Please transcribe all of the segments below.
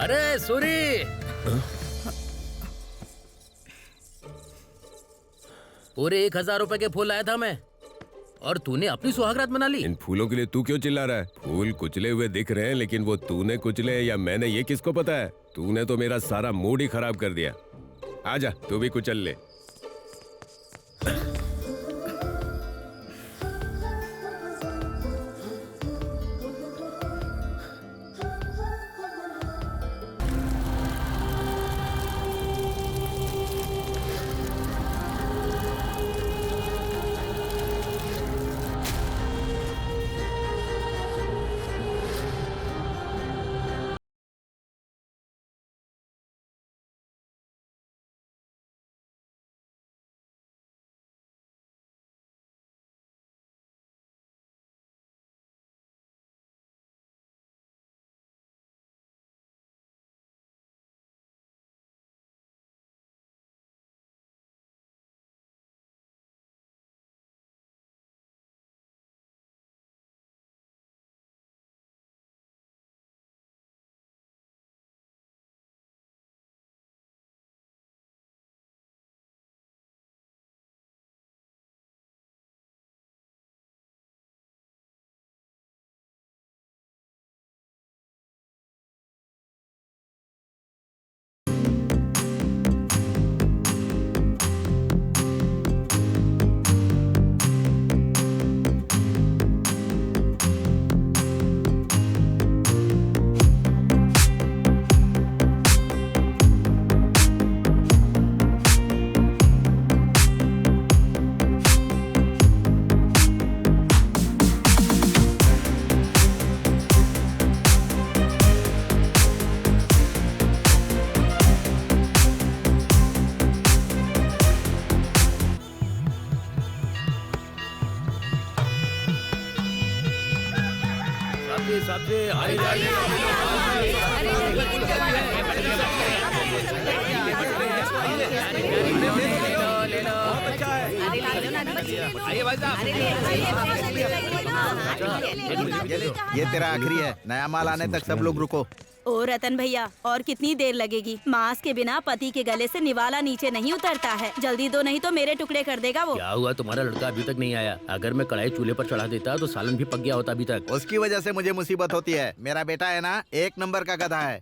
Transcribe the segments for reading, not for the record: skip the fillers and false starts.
अरे सूरी, पूरे 1000 रुपए के फूल लाया था मैं, और तूने अपनी सुहागरात मना ली। इन फूलों के लिए तू क्यों चिल्ला रहा है? फूल कुचले हुए दिख रहे हैं, लेकिन वो तूने कुचले या मैंने, ये किसको पता है? तूने तो मेरा सारा मूड ही खराब कर दिया। आजा, तू भी कुचल ले। ये तेरा आखिरी है, नया माल आने तक सब लोग रुको। ओ रतन भैया, और कितनी देर लगेगी? मांस के बिना पति के गले से निवाला नीचे नहीं उतरता है। जल्दी दो, नहीं तो मेरे टुकड़े कर देगा वो। क्या हुआ, तुम्हारा लड़का अभी तक नहीं आया? अगर मैं कढ़ाई चूल्हे पर चढ़ा देता तो सालन भी पक गया होता अभी तक। उसकी वजह से मुझे मुसीबत होती है। मेरा बेटा है ना, 1 नंबर का गधा है।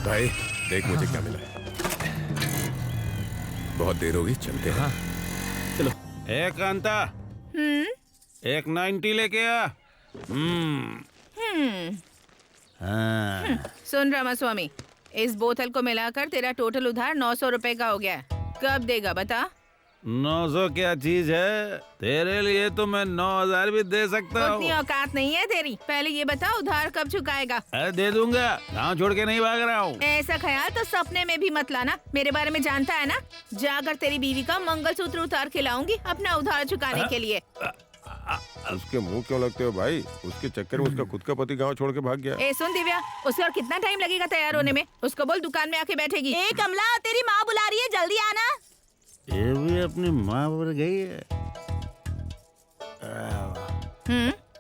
भाई देख मुझे क्या मिला है। बहुत देर होगी, चलते हैं। चलो। एक कांता, एक 90 लेके आ। सुन रामास्वामी, इस बोतल को मिलाकर तेरा टोटल उधार 900 रुपए का हो गया है। कब देगा बता? 900 क्या चीज है? तेरे लिए तो मैं 9000 भी दे सकता हूँ। उतनी औकात नहीं है तेरी। पहले ये बता, उधार कब चुकाएगा? अरे दे दूंगा, गाँव छोड़ के नहीं भाग रहा हूँ। ऐसा ख्याल तो सपने में भी मत लाना। मेरे बारे में जानता है ना? जाकर तेरी बीवी का मंगलसूत्र उतार के लाऊंगी अपना उधार चुकाने के लिए। उसके मुंह क्यों लगते हो भाई? उसके चक्कर में उसका खुद का पति गांव छोड़ के भाग गया। ए सुन दिव्या, उसके और कितना टाइम लगेगा तैयार होने में? उसको बोल दुकान में आके बैठेगी। ए कमला, तेरी माँ बुला रही है, जल्दी आना। ये भी अपनी माँ पर गई है।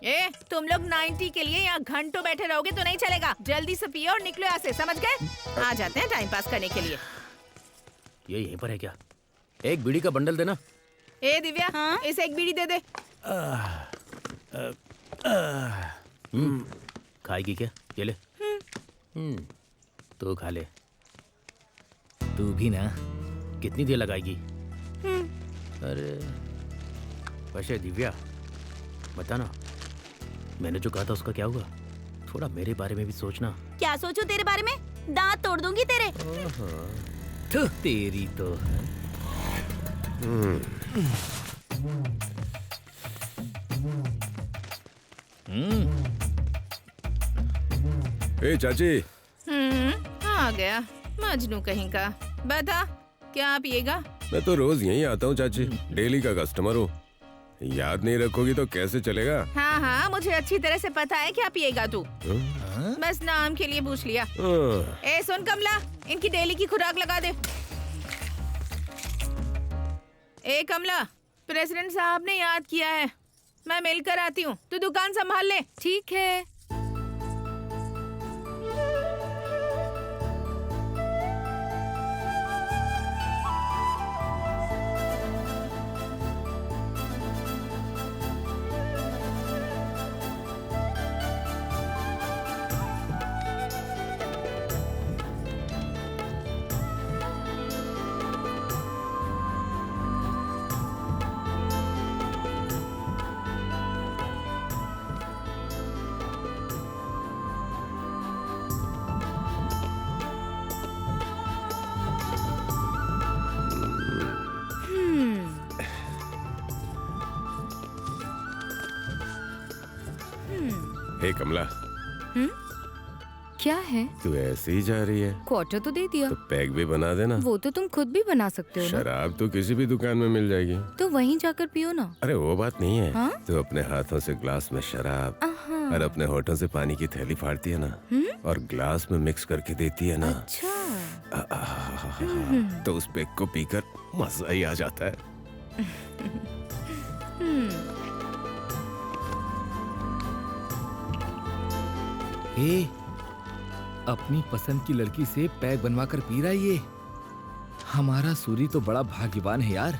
ए तुम लोग 90 के लिए यहाँ घंटों बैठे रहोगे तो नहीं चलेगा। जल्दी से पियो और निकलो यहाँ से, समझ गए? आ जाते हैं टाइम पास करने के लिए। ये यहीं पर है क्या? एक बीड़ी का बंडल देना। ए दिव्या, हाँ? इसे एक बीड़ी दे दे। खाएगी क्या? ये ले। तो खा ले। तू भी ना। कितनी देर लगाएगी? अरे वैसे दिव्या बता ना, मैंने जो कहा था उसका क्या हुआ? थोड़ा मेरे बारे में भी सोचना। क्या सोचूं तेरे बारे में? दांत तोड़ दूंगी तेरे। तो तेरी तो ए चाची। आ गया मजनू कहीं का। बता क्या पिएगा? मैं तो रोज यहीं आता हूँ चाची, डेली का कस्टमर हूँ। याद नहीं रखोगी तो कैसे चलेगा? हाँ हाँ, मुझे अच्छी तरह से पता है क्या पिएगा तू। बस नाम के लिए पूछ लिया। ओह, ए सुन कमला, इनकी डेली की खुराक लगा दे। ए कमला, प्रेसिडेंट साहब ने याद किया है, मैं मिलकर आती हूँ, तू दुकान संभाल ले। ठीक है। हे कमला, क्या है? तू ऐसे ही जा रही है क्वार्टर तो दे दिया। तो पैक भी बना देना। वो तो तुम खुद भी बना सकते हो ना। शराब तो किसी भी दुकान में मिल जाएगी। तो वहीं जाकर पियो ना। अरे वो बात नहीं है। हाँ? तू अपने हाथों से ग्लास में शराब और अपने होठों से पानी की थैली फाड़ती है ना, और ग्लास में मिक्स करके देती है ना, अच्छा। तो उस पैक को पीकर मजा ही आ जाता है। ए, अपनी पसंद की लड़की से पैक बनवा कर पी रहा है ये। हमारा सूरी तो बड़ा भाग्यवान है यार।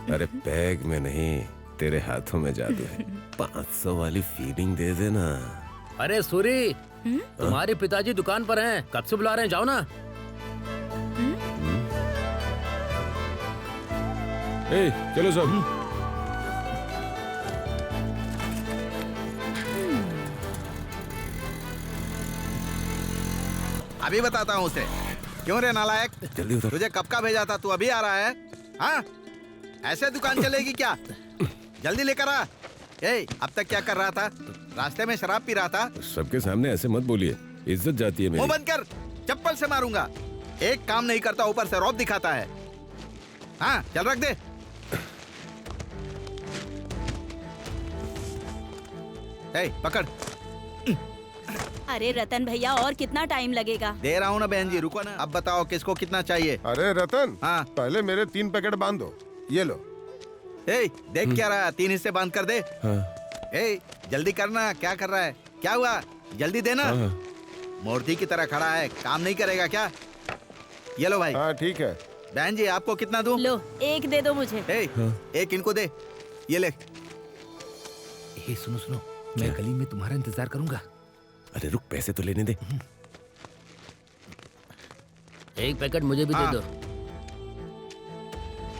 अरे पैग में नहीं, तेरे हाथों में जादू है। 500 वाली फीलिंग दे देना। अरे सूरी, तुम्हारे पिताजी दुकान पर हैं, कब से बुला रहे हैं, जाओ ना। ए, चलो सब। अभी बताता हूँ उसे। क्यों रे नालायक, जल्दी उतर। तुझे कब का भेजा था, तू अभी आ रहा है? हाँ, ऐसे दुकान चलेगी क्या? जल्दी लेकर आ। ए, अब तक क्या कर रहा था? रास्ते में शराब पी रहा था? सबके सामने ऐसे मत बोलिए, इज्जत जाती है मुंह मेरी। बंद कर, चप्पल से मारूंगा। एक काम नहीं करता, ऊपर से रौब दिखाता है। हाँ, चल रख दे। ए, पकड़। अरे रतन भैया, और कितना टाइम लगेगा? दे रहा हूँ ना बहन जी, रुको ना। अब बताओ किसको कितना चाहिए? अरे रतन, हाँ। पहले मेरे 3 पैकेट बांध दो। ये लो। ए, देख क्या रहा है? 3 हिस्से बांध कर दे। हाँ। ए, जल्दी करना। क्या कर रहा है? क्या हुआ? जल्दी देना। हाँ। मूर्ति की तरह खड़ा है, काम नहीं करेगा क्या? ये लो भाई। हाँ ठीक है। बहन जी, आपको कितना दूं? लो, एक दे दो मुझे। ए, एक इनको दे। ये ले। ए, सुनो सुनो, मैं गली में तुम्हारा इंतजार करूंगा। अरे रुक, पैसे तो लेने दे। एक पैकेट मुझे भी दे हाँ। दो।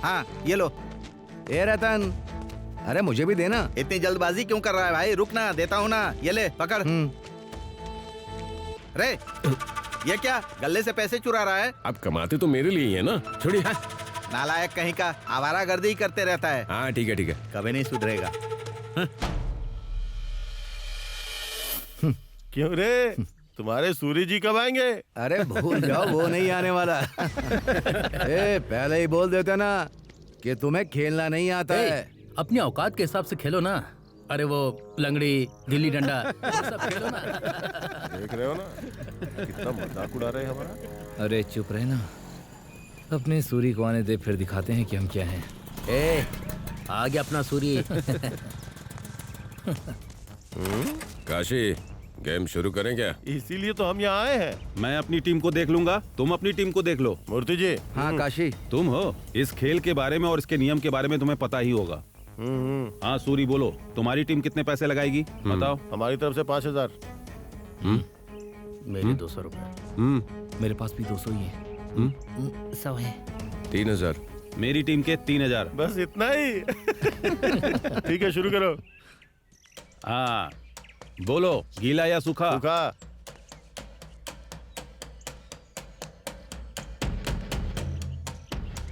हाँ, ये लो। ए रतन, अरे मुझे भी देना। इतनी जल्दबाजी क्यों कर रहा है भाई? रुक ना, देता हूँ ना। ये ले, पकड़। रे, ये क्या गले से पैसे चुरा रहा है? अब कमाते तो मेरे लिए ही है ना, छोड़िए। नालायक कहीं का, आवारागर्दी ही करते रहता है। हाँ ठीक है ठीक है। कभी नहीं सुधरेगा। क्यों रे, तुम्हारे सूरी जी कब आएंगे? अरे भूल जाओ, वो नहीं आने वाला। ए, पहले ही बोल देते ना कि तुम्हें खेलना नहीं आता है। अपनी औकात के हिसाब से खेलो ना। अरे वो लंगड़ी, गिल्ली डंडा, वो सब खेलो ना। देख रहे हो ना कितना मजाक उड़ा रहे हैं हमारा। अरे चुप रहे ना, अपने सूरी को आने दे, फिर दिखाते हैं कि हम क्या हैं। ए, आ गया अपना सूरी। काशी, गेम शुरू करें क्या? इसीलिए तो हम यहाँ आए हैं। मैं अपनी टीम को देख लूंगा, तुम अपनी टीम को देख लो। मूर्ति जी। हाँ काशी, तुम हो, इस खेल के बारे में और इसके नियम के बारे में तुम्हें पता ही होगा। हाँ सूरी, बोलो, तुम्हारी टीम कितने पैसे लगाएगी, बताओ। हमारी तरफ से 5000। मेरे 200 रुपए। मेरे पास भी 200 ही है। 100 है। 3000। मेरी टीम के 3000। बस इतना ही। ठीक है, शुरू करो। हाँ बोलो, गीला या सूखा? सूखा।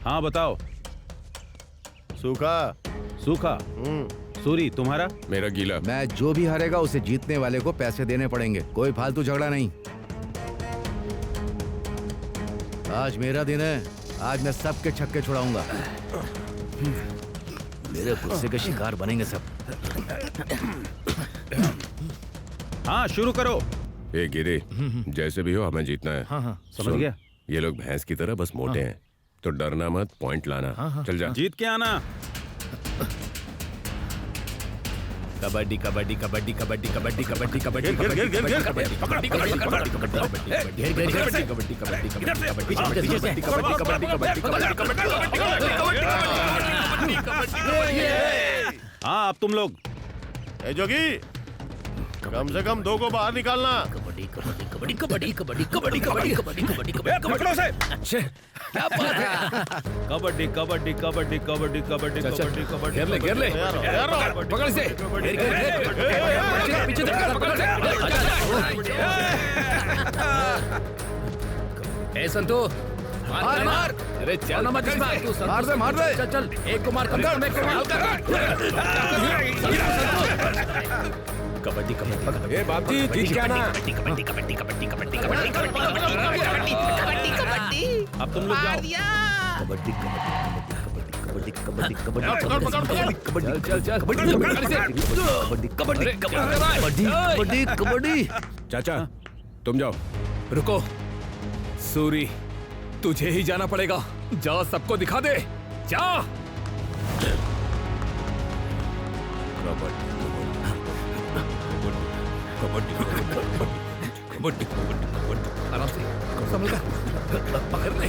हाँ बताओ। सूखा। सूखा। सूरी तुम्हारा? मेरा गीला। मैच जो भी हारेगा उसे जीतने वाले को पैसे देने पड़ेंगे, कोई फालतू झगड़ा नहीं। आज मेरा दिन है, आज मैं सबके छक्के छुड़ाऊंगा। मेरे गुस्से के शिकार बनेंगे सब। हाँ शुरू करो। ए गिरे, जैसे भी हो हमें जीतना है। हाँ हाँ समझ गया। ये लोग भैंस की तरह बस मोटे हैं, तो डरना मत, पॉइंट लाना। चल जा। जीत के आना। कबड्डी कबड्डी कबड्डी कबड्डी कबड्डी कबड्डी कबड्डी कबड्डी कबड्डी कबड्डी हाँ अब तुम लोग। ए जोगी, कम से कम 2 को बाहर निकालना। कबड्डी कबड्डी कबड्डी कबड्डी कबड्डी कबड्डी कबड्डी कबड्डी कबड्डी पकड़ो उसे। क्या बात है। कबड्डी कबड्डी कबड्डी कबड्डी कबड्डी कबड्डी कबड्डी। घेर ले पकड़ से। पीछे ए संतू मार मार। अरे चल मत मार दे चल चल। एक को मार एक को मार। कबड्डी कबड्डी। ए बापजी, जीत के आना। कबड्डी कबड्डी कबड्डी कबड्डी कबड्डी कबड्डी कबड्डी कबड्डी। अब तुम लोग जाओ। कबड्डी कबड्डी कबड्डी कबड्डी कबड्डी चल चल कबड्डी कबड्डी कबड्डी कबड्डी कबड्डी। चाचा तुम जाओ। रुको सूरी, तुझे ही जाना पड़ेगा। जा सबको दिखा दे, जा। कबड्डी आराम से संभल कर पकड़ ले।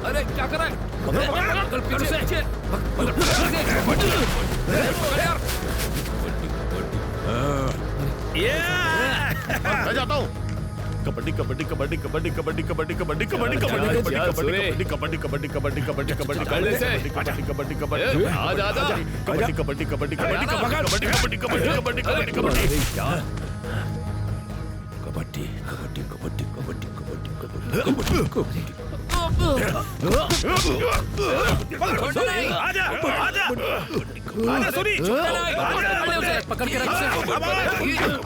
अरे क्या कर रहा है? पीछे से मैं जाता हूँ। कबड्डी कबड्डी कबड्डी कबड्डी कबड्डी कबड्डी कबड्डी कबड्डी कबड्डी कबड्डी कबड्डी कबड्डी कबड्डी कबड्डी कबड्डी कबड्डी कबड्डी कबड्डी आजा आजा कबड्डी कबड्डी कबड्डी कबड्डी कबड्डी कबड्डी कबड्डी कबड्डी कबड्डी कबड्डी कबड्डी कबड्डी कबड्डी कबड्डी कबड्डी कबड्डी। आजा आजा आजा सूरी। पकड़ के रख।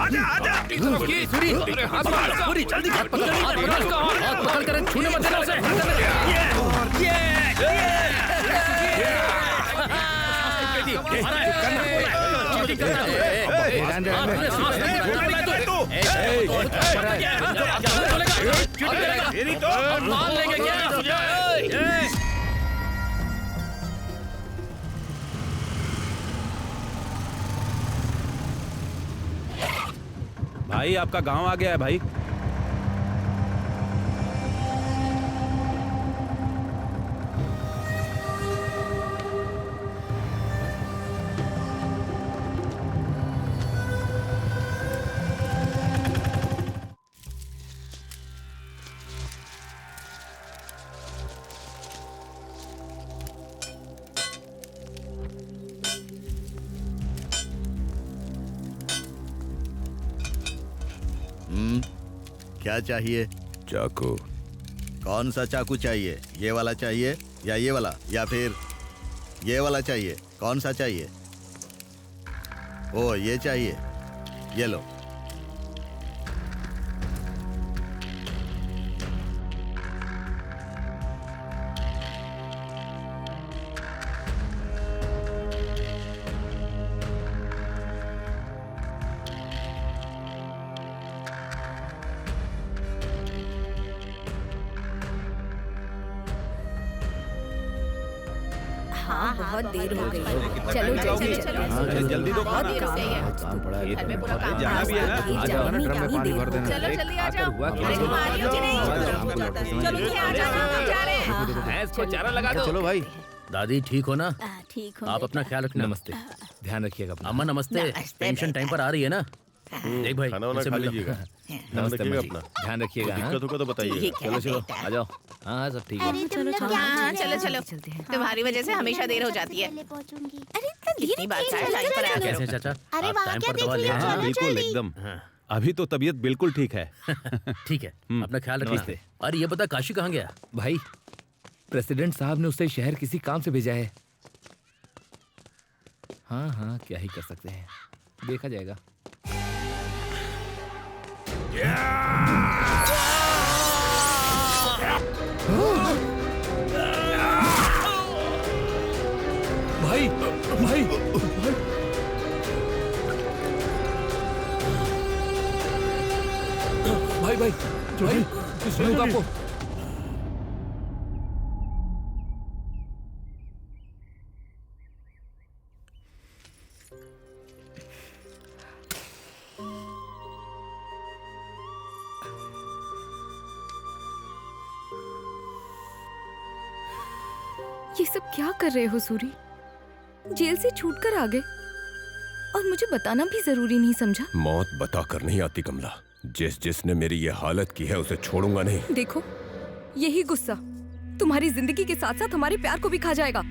आजा आजा सूरी सूरी जल्दी हाथ पकड़ कर छूने मत देना उसे। भाई आपका गांव आ गया है भाई। क्या चाहिए? चाकू। कौन सा चाकू चाहिए? ये वाला चाहिए या ये वाला या फिर ये वाला चाहिए? कौन सा चाहिए? ओ ये चाहिए, ये लो। हाँ बहुत देर हो गई है। चलो जल्दी चलो। जल्दी दो। बहुत देर हो गई है। काम पड़ा है। घर में पूरा काम जाना भी है ना। आ जाओ ना, ड्रम में पानी भर देना। चलो जल्दी आ जाओ। हुआ क्या? अरे तुम्हारी हो नहीं। चलो ये आ जाओ, हम जा रहे हैं। भैंस को चारा लगा दो। चलो भाई। दादी ठीक हो ना? ठीक हो। आप अपना ख्याल रखना। नमस्ते, ध्यान रखिएगा अपना। अम्मा नमस्ते। पेंशन टाइम पर आ रही है ना? देख भाई खाना वाना इनसे खा मिल लो। लीजिएगा। नमस्ते रखिएगा अम्मा जी। अपना। ध्यान रखिएगा। हाँ? दिक्कत होगा तो बताइए। चलो चलो आ जाओ। हाँ सब ठीक है। हाँ चलो चलो। तुम्हारी वजह से हमेशा देर हो जाती है। कितनी बार चाहे लाइन पर आ कैसे गए। चाचा? आप टाइम पर दवा ले हाँ आए? बिल्कुल एकदम। अभी तो तबीयत बिल्कुल ठीक है। ठीक है, अपना ख्याल रखिए। अरे ये बता काशी कहाँ गया? भाई प्रेसिडेंट साहब ने उसे शहर किसी काम से भेजा है। हाँ हाँ, क्या ही कर सकते हैं, देखा जाएगा। भाई भाई भाई भाई भाई भाई आपको ये सब क्या कर रहे हो सूरी? जेल से छूटकर आ गए और मुझे बताना भी जरूरी नहीं समझा? मौत बता कर नहीं आती कमला। जिसने मेरी ये हालत की है उसे छोड़ूंगा नहीं। देखो, यही गुस्सा तुम्हारी जिंदगी के साथ साथ हमारे प्यार को भी खा जाएगा।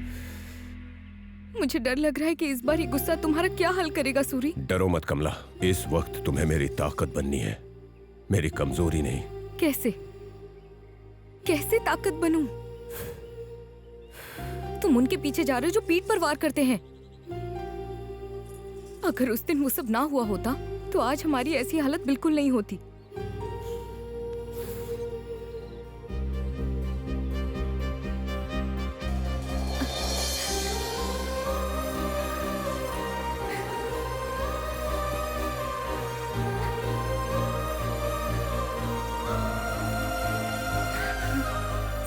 मुझे डर लग रहा है कि इस बार ये गुस्सा तुम्हारा क्या हल करेगा सूरी। डरो मत कमला, इस वक्त तुम्हें मेरी ताकत बननी है, मेरी कमजोरी नहीं। कैसे कैसे ताकत बनूं? तुम उनके पीछे जा रहे हो जो पीठ पर वार करते हैं। अगर उस दिन वो सब ना हुआ होता तो आज हमारी ऐसी हालत बिल्कुल नहीं होती।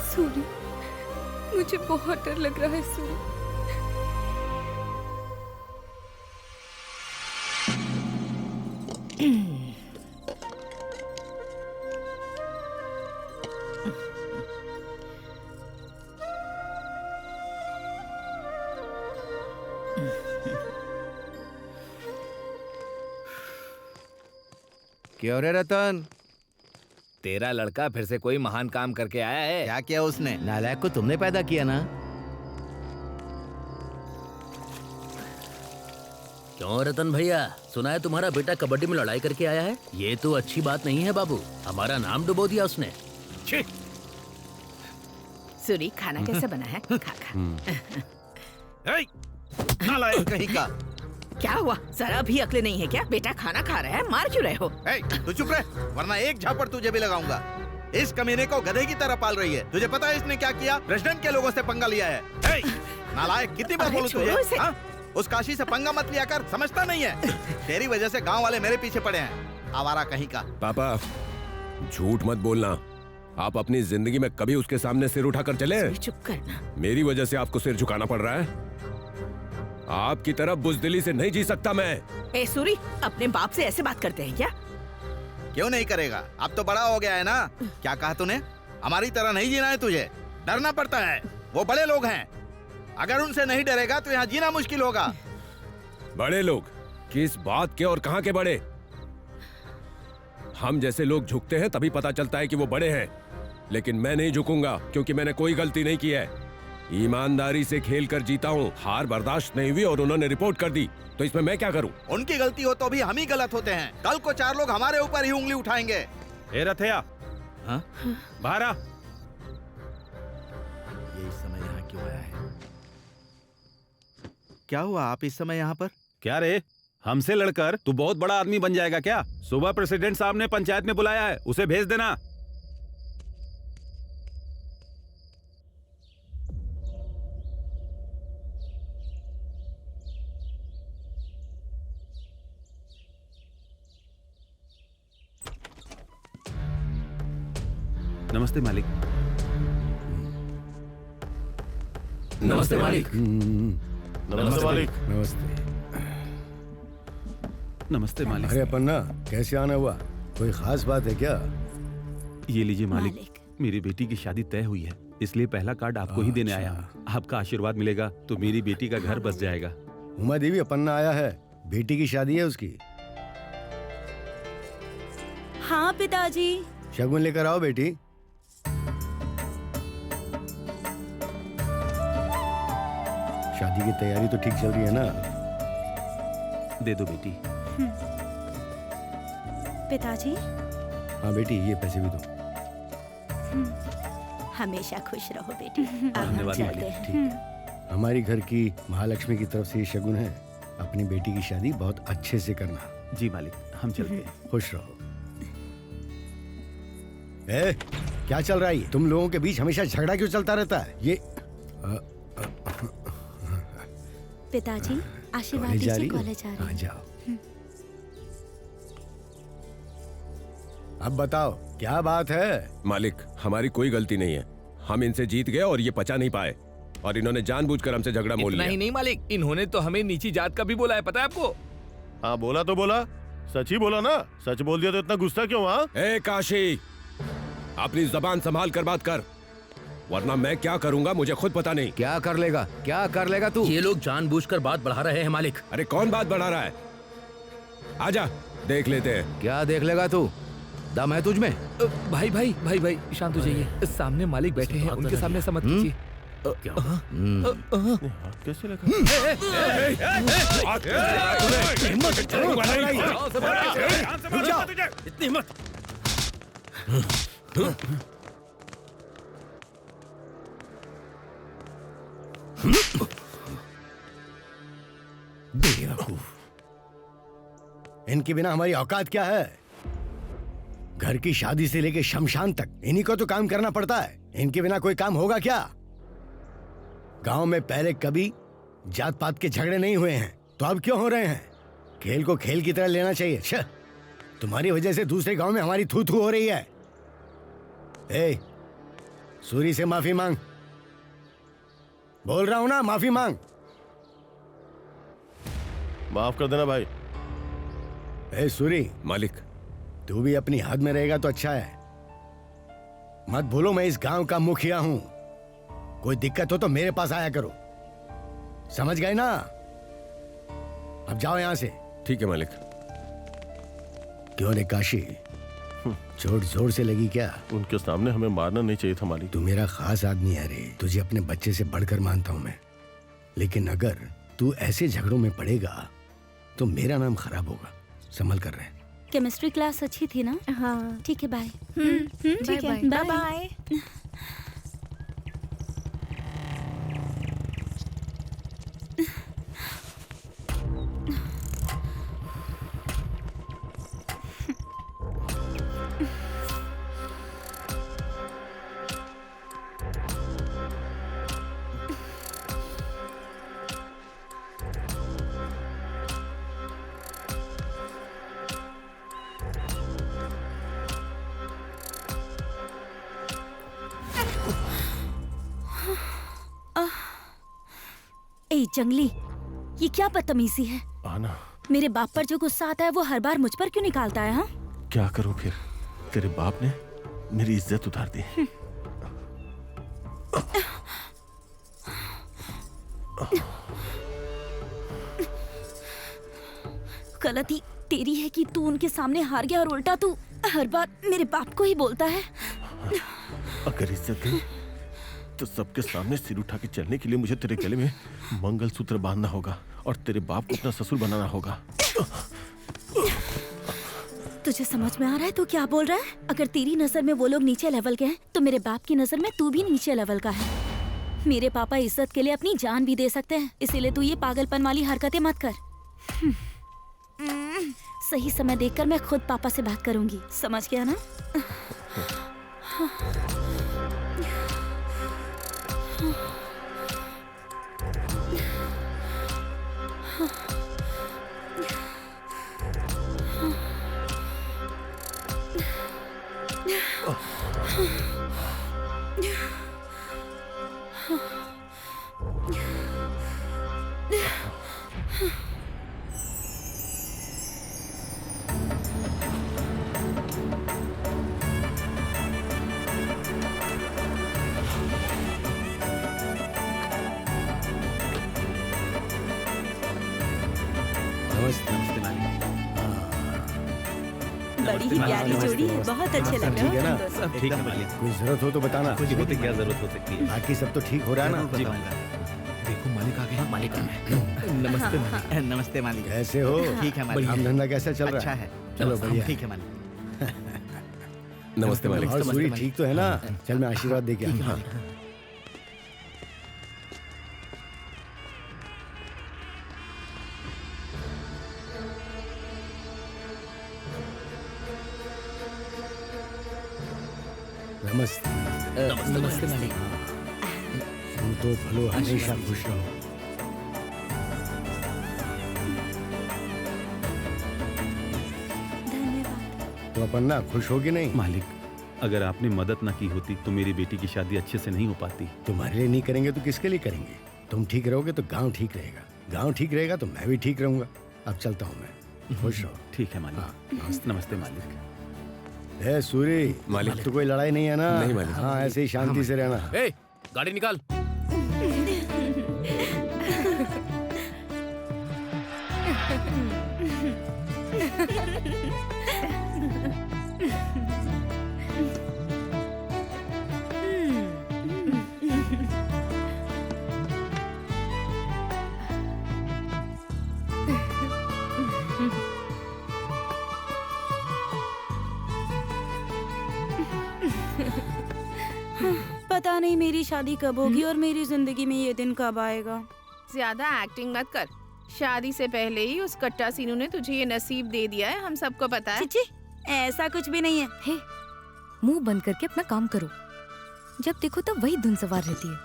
सूरी, मुझे बहुत डर लग रहा है सूरी। क्या हो रहा है रतन? तेरा लड़का फिर से कोई महान काम करके आया है। क्या किया उसने? नालायक को तुमने पैदा किया ना। क्यों रतन भैया, सुना है तुम्हारा बेटा कबड्डी में लड़ाई करके आया है? ये तो अच्छी बात नहीं है बाबू, हमारा नाम डुबो दिया उसने। छी! सूरी, खाना कैसा बना है? खा खा। नालायक कहीं का। क्या हुआ? जरा भी अक्ल नहीं है क्या? बेटा खाना खा रहा है, मार क्यों रहे हो? तू चुप रह, वरना एक झापड़ तुझे भी लगाऊंगा। इस कमीने को गधे की तरह पाल रही है। तुझे पता है इसने क्या किया? प्रेसिडेंट के लोगों से पंगा लिया है। नालायक, कितनी बार बोलूं तुझे? हाँ? उस काशी से पंगा मत लिया कर, समझता नहीं है? तेरी वजह से गांव वाले मेरे पीछे पड़े हैं, आवारा कहीं का। पापा, झूठ मत बोलना। आप अपनी जिंदगी में कभी उसके सामने सिर उठाकर चले? चुप करना। मेरी वजह से आपको सिर झुकाना पड़ रहा है? आपकी तरह बुजदिली से नहीं जी सकता मैं। ए सूरी, अपने बाप से ऐसे बात करते हैं क्या? क्यों नहीं करेगा? अब तो बड़ा हो गया है ना। क्या कहा तूने? हमारी तरह नहीं जीना है तुझे, डरना पड़ता है। वो बड़े लोग हैं, अगर उनसे नहीं डरेगा तो यहाँ जीना मुश्किल होगा। बड़े लोग? किस बात के और कहाँ के बड़े? हम जैसे लोग झुकते हैं तभी पता चलता है कि वो बड़े हैं, लेकिन मैं नहीं झुकूंगा क्योंकि मैंने कोई गलती नहीं की है। ईमानदारी से खेल कर जीता हूँ। हार बर्दाश्त नहीं हुई और उन्होंने रिपोर्ट कर दी, तो इसमें मैं क्या करूँ? उनकी गलती हो तो भी हम ही गलत होते हैं। कल को 4 लोग हमारे ऊपर ही उंगली उठाएंगे। ए रथया, हाँ? बाहर आ। ये इस समय यहाँ क्यों आया है? क्या हुआ आप इस समय यहाँ पर? क्या रे, हमसे लड़कर तू बहुत बड़ा आदमी बन जाएगा क्या? सुबह प्रेसिडेंट साहब ने पंचायत में बुलाया है, उसे भेज देना। नमस्ते मालिक। नमस्ते मालिक। नमस्ते मालिक। नमस्ते। नमस्ते मालिक। अरे पन्ना, कैसे आना हुआ? कोई खास बात है क्या? ये लीजिए मालिक, मेरी बेटी की शादी तय हुई है, इसलिए पहला कार्ड आपको ही देने आया हूँ। आपका आशीर्वाद मिलेगा तो मेरी बेटी का घर बस जाएगा। उमा देवी, अपन्ना आया है, बेटी की शादी है उसकी। हाँ पिताजी। शगुन लेकर आओ बेटी। शादी की तैयारी तो ठीक चल रही है ना? दे दो बेटी। पिताजी। हाँ बेटी, ये पैसे भी दो। हमेशा खुश रहो बेटी। अब हम धन्यवाद चलते मालिक। हैं। ठीक है। हमारी घर की महालक्ष्मी की तरफ से ये शगुन है, अपनी बेटी की शादी बहुत अच्छे से करना। जी मालिक, हम चलते हैं। खुश रहो। ए, क्या चल रहा है? तुम लोगों के बीच हमेशा झगड़ा क्यों चलता रहता है? ये पिताजी आशीर्वाद कॉलेज जा दीजिए, रही हो? कॉलेज जा रही हाँ, हूँ। जाओ। अब बताओ क्या बात है? मालिक, हमारी कोई गलती नहीं है। हम इनसे जीत गए और ये पचा नहीं पाए, और इन्होंने जानबूझकर हमसे झगड़ा मोल इतना लिया। ही नहीं मालिक, इन्होंने तो हमें नीची जात का भी बोला है, पता है आपको? हाँ बोला तो बोला, सच ही बोला ना। सच बोल दिया तो इतना गुस्सा क्यों? हाँ ए काशी, अपनी जबान संभाल कर बात कर, वरना मैं क्या करूंगा मुझे खुद पता नहीं। क्या कर लेगा? क्या कर लेगा तू? ये लोग जानबूझकर बात बढ़ा रहे हैं मालिक। अरे कौन बात बढ़ा रहा है? आजा देख लेते हैं। क्या देख लेगा तू? दम है तुझ में? भाई भाई भाई भाई शांत हो जाइए। सामने मालिक बैठे हैं, उनके सामने ऐसा मत कीजिए। कैसे लगा? इतनी हिम्मत! बेवकूफ, इनके बिना हमारी औकात क्या है? घर की शादी से लेके शमशान तक इन्हीं को तो काम करना पड़ता है। इनके बिना कोई काम होगा क्या? गांव में पहले कभी जात पात के झगड़े नहीं हुए हैं, तो अब क्यों हो रहे हैं? खेल को खेल की तरह लेना चाहिए। छह, तुम्हारी वजह से दूसरे गांव में हमारी थू थू हो रही है। ए, सूरी से माफी मांग। बोल रहा हूं ना, माफी मांग। माफ कर देना भाई। ए सूरी, मालिक, तू भी अपनी हद में रहेगा तो अच्छा है। मत भूलो मैं इस गांव का मुखिया हूं। कोई दिक्कत हो तो मेरे पास आया करो, समझ गए ना? अब जाओ यहां से। ठीक है मालिक। क्यों रे काशी, चोट जोर से लगी क्या? उनके सामने हमें मारना नहीं चाहिए था मालिक। तू मेरा खास आदमी है रे, तुझे अपने बच्चे से बढ़कर मानता हूं मैं। लेकिन अगर तू ऐसे झगड़ों में पड़ेगा तो मेरा नाम खराब होगा। संभल कर रहे। केमिस्ट्री क्लास अच्छी थी ना? हाँ ठीक है, बाय। ठीक है, बाय बाय। ए जंगली, ये क्या बदतमीजी है? आना। मेरे बाप पर जो गुस्सा आता है वो हर बार मुझ पर क्यों निकालता है? हाँ, क्या करूं फिर? तेरे बाप ने मेरी इज्जत उतार दी। गलती तेरी है कि तू उनके सामने हार गया और उल्टा तू हर बार मेरे बाप को ही बोलता है। अगर इज्जत गई तो सबके सामने सिर उठा के चलने के लिए मुझे तेरे गले में मंगलसूत्र बांधना होगा और तेरे बाप को अपना ससुर बनाना होगा। तुझे समझ में आ रहा है तू क्या बोल रहा है? अगर तेरी नजर में वो लोग नीचे लेवल के हैं तो मेरे बाप की नजर में तू भी नीचे लेवल का है। मेरे पापा इज्जत के लिए अपनी जान भी दे सकते हैं, इसीलिए तू ये पागलपन वाली हरकतें मत कर। सही समय देखकर मैं खुद पापा से बात करूंगी, समझ गया ना? नमस्ते मालिक। बड़ी ही प्यारी जोड़ी है, बहुत अच्छे लग ठीक है रहे ना? हो। सब ठीक है मालिक। कोई जरूरत हो तो बताना। कुछ हो तो क्या जरूरत हो सकती है? बाकी सब तो ठीक हो रहा है ना? जी मालिक। देखो मालिक आ गए। मालिक आ गए। नमस्ते मालिक। नमस्ते मालिक। कैसे हो? ठीक है मालिक। काम धंधा कैसा चल रहा अच्छा है? है। चलो बढ़िया। ठीक है मालिक। नमस्ते मालिक। और सूरी ठीक तो है ना? चल मैं आशीर्वाद दे के आता हूं। नमस्ते। नमस्ते मालिक। तुम तो भलो हमेशा खुश रहो। तो अपन्ना खुश होगी नहीं? मालिक, अगर आपने मदद ना की होती तो मेरी बेटी की शादी अच्छे से नहीं हो पाती। तुम्हारे लिए नहीं करेंगे तो किसके लिए करेंगे? तुम ठीक रहोगे तो गांव ठीक रहेगा, गांव ठीक रहेगा तो मैं भी ठीक रहूंगा। अब चलता हूँ मैं, खुश रहो। ठीक है मालिक। नमस्ते मालिक। ए सूरी, मालिक। तो कोई लड़ाई नहीं है ना? नहीं मालिक। हाँ, ऐसे ही शांति से रहना। ए, गाड़ी निकाल। पता नहीं मेरी शादी कब होगी और मेरी जिंदगी में ये दिन कब आएगा। ज्यादा एक्टिंग मत कर। शादी से पहले ही उस कट्टा सीनू ने तुझे ये नसीब दे दिया है, हम सबको पता है। चिची, ऐसा कुछ भी नहीं है। हे, मुंह बंद करके अपना काम करो। जब देखो तब वही धुन सवार रहती है।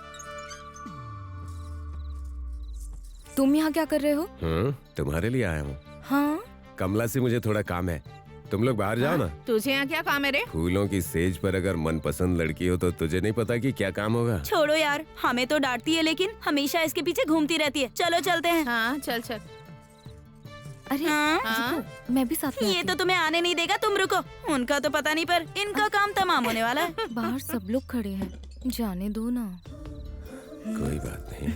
तुम यहाँ क्या कर रहे हो? तुम्हारे लिए आया हूँ। हाँ? कमला से मुझे थोड़ा काम है, तुम लोग बाहर जाओ ना। तुझे यहाँ क्या काम है रे? फूलों की सेज पर अगर मनपसंद लड़की हो तो तुझे नहीं पता कि क्या काम होगा? छोड़ो यार, हमें तो डांटती है लेकिन हमेशा इसके पीछे घूमती रहती है। चलो चलते हैं। हाँ चल चल। अरे हाँ? रुको, मैं भी साथ में ये आती तो तुम्हें आने नहीं देगा, तुम रुको। उनका तो पता नहीं पर इनका काम तमाम होने वाला है। हूँ। बाहर सब लोग खड़े हैं, जाने दो ना। कोई बात नहीं।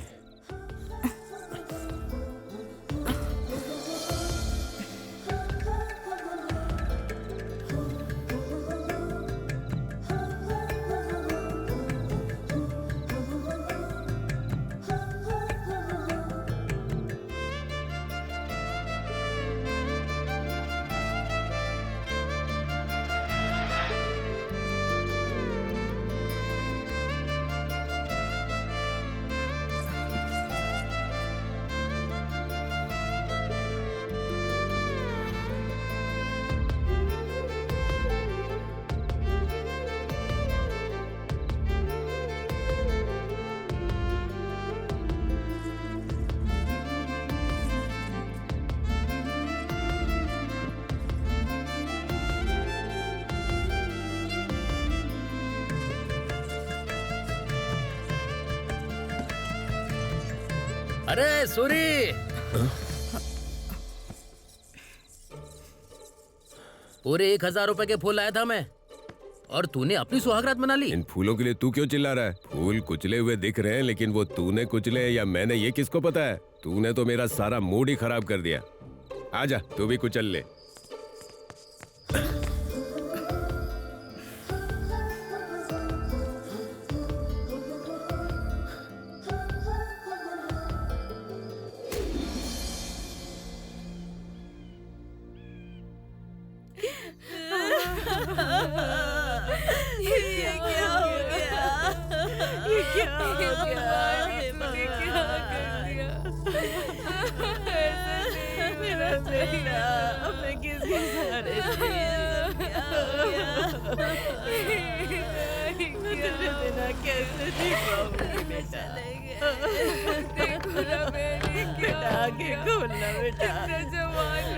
अरे सूरी, पूरे 1000 रुपए के फूल लाया था मैं, और तूने अपनी सुहागरात मना ली। इन फूलों के लिए तू क्यों चिल्ला रहा है? फूल कुचले हुए दिख रहे हैं, लेकिन वो तूने कुचले या मैंने, ये किसको पता है? तूने तो मेरा सारा मूड ही खराब कर दिया। आजा, तू भी कुचल ले।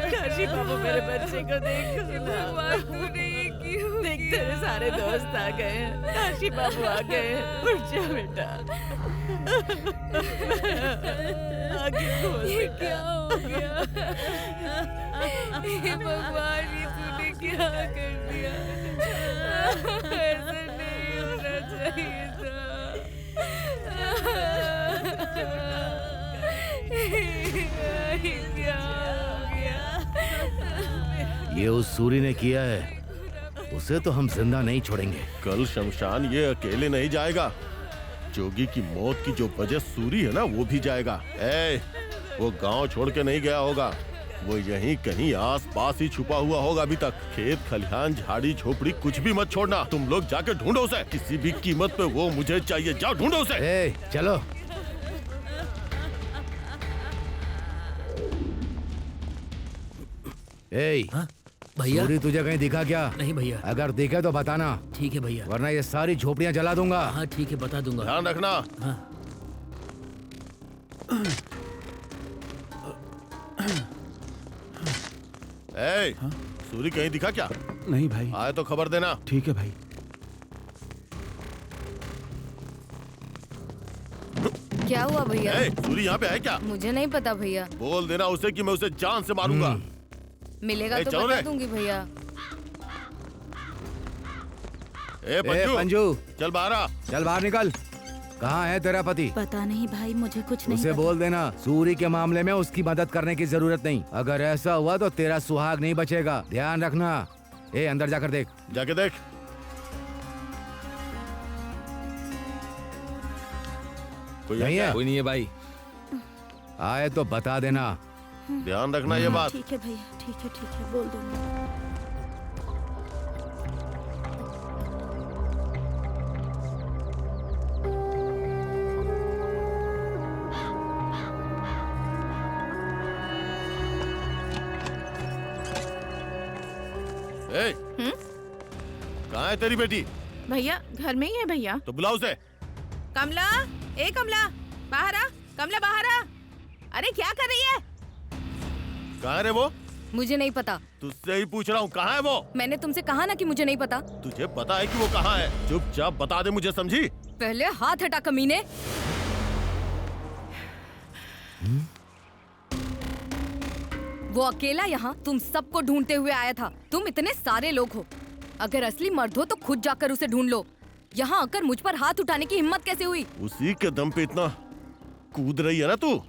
काशी बाबू मेरे बच्चे को देख। देख तेरे सारे दोस्त आ गए हैं, काशी बाबू आ गए हैं। उठ जा बेटा, आगे खोल बेटा। क्या हो गया? हे भगवान, ये तूने क्या कर दिया? ऐसा नहीं होना चाहिए था। क्या हो गया? ये उस सूरी ने किया है, उसे तो हम जिंदा नहीं छोड़ेंगे। कल शमशान ये अकेले नहीं जाएगा। जोगी की मौत की जो वजह सूरी है ना, वो भी जाएगा। वो गांव छोड़ के नहीं गया होगा, वो यहीं कहीं आस पास ही छुपा हुआ होगा अभी तक। खेत खलिहान झाड़ी झोपड़ी कुछ भी मत छोड़ना। तुम लोग जाके ढूंढो उसे, किसी भी कीमत पे वो मुझे चाहिए। जाओ ढूंढो उसे। चलो। भैया सूरी तुझे कहीं दिखा क्या? नहीं भैया। अगर दिखे तो बताना। ठीक है भैया। वरना ये सारी झोपड़ियां जला दूंगा। हाँ ठीक है, बता दूंगा। ध्यान रखना। हाँ। ए, सूरी कहीं दिखा क्या? नहीं भाई। आए तो खबर देना। ठीक है भाई। क्या हुआ भैया? ए, सूरी यहाँ पे है क्या? मुझे नहीं पता भैया। बोल देना उसे कि मैं उसे जान से मारूंगा। मिलेगा तो चलो बता रे। दूंगी भैया। ए पंजू, पंजू चल बाहर आ। चल बाहर निकल। कहाँ है तेरा पति? पता नहीं भाई, मुझे कुछ नहीं उसे पता। बोल देना सूरी के मामले में उसकी मदद करने की जरूरत नहीं। अगर ऐसा हुआ तो तेरा सुहाग नहीं बचेगा, ध्यान रखना। ए अंदर जाकर देख। जाके देख। कोई नहीं है? कोई नहीं है भाई। आए तो बता देना। ध्यान रखना ये बात। ठीक है भैया, ठीक है, बोल दूंगा। ए, कहाँ है तेरी बेटी? भैया घर में ही है भैया। तो बुलाओ उसे। कमला, ए कमला, बाहर आ। कमला बाहर आ। अरे क्या कर रही है? कहाँ है रे वो? मुझे नहीं पता। तुझसे ही पूछ रहा हूँ, कहाँ है वो? मैंने तुमसे कहा ना कि मुझे नहीं पता। तुझे पता है कि वो कहाँ है? चुपचाप बता दे मुझे, समझी? पहले हाथ हटा कमीने। वो अकेला यहाँ तुम सबको ढूंढते हुए आया था। तुम इतने सारे लोग हो, अगर असली मर्द हो तो खुद जाकर उसे ढूंढ लो। यहाँ आकर मुझ पर हाथ उठाने की हिम्मत कैसे हुई? उसी के दम पे इतना कूद रही है ना तू।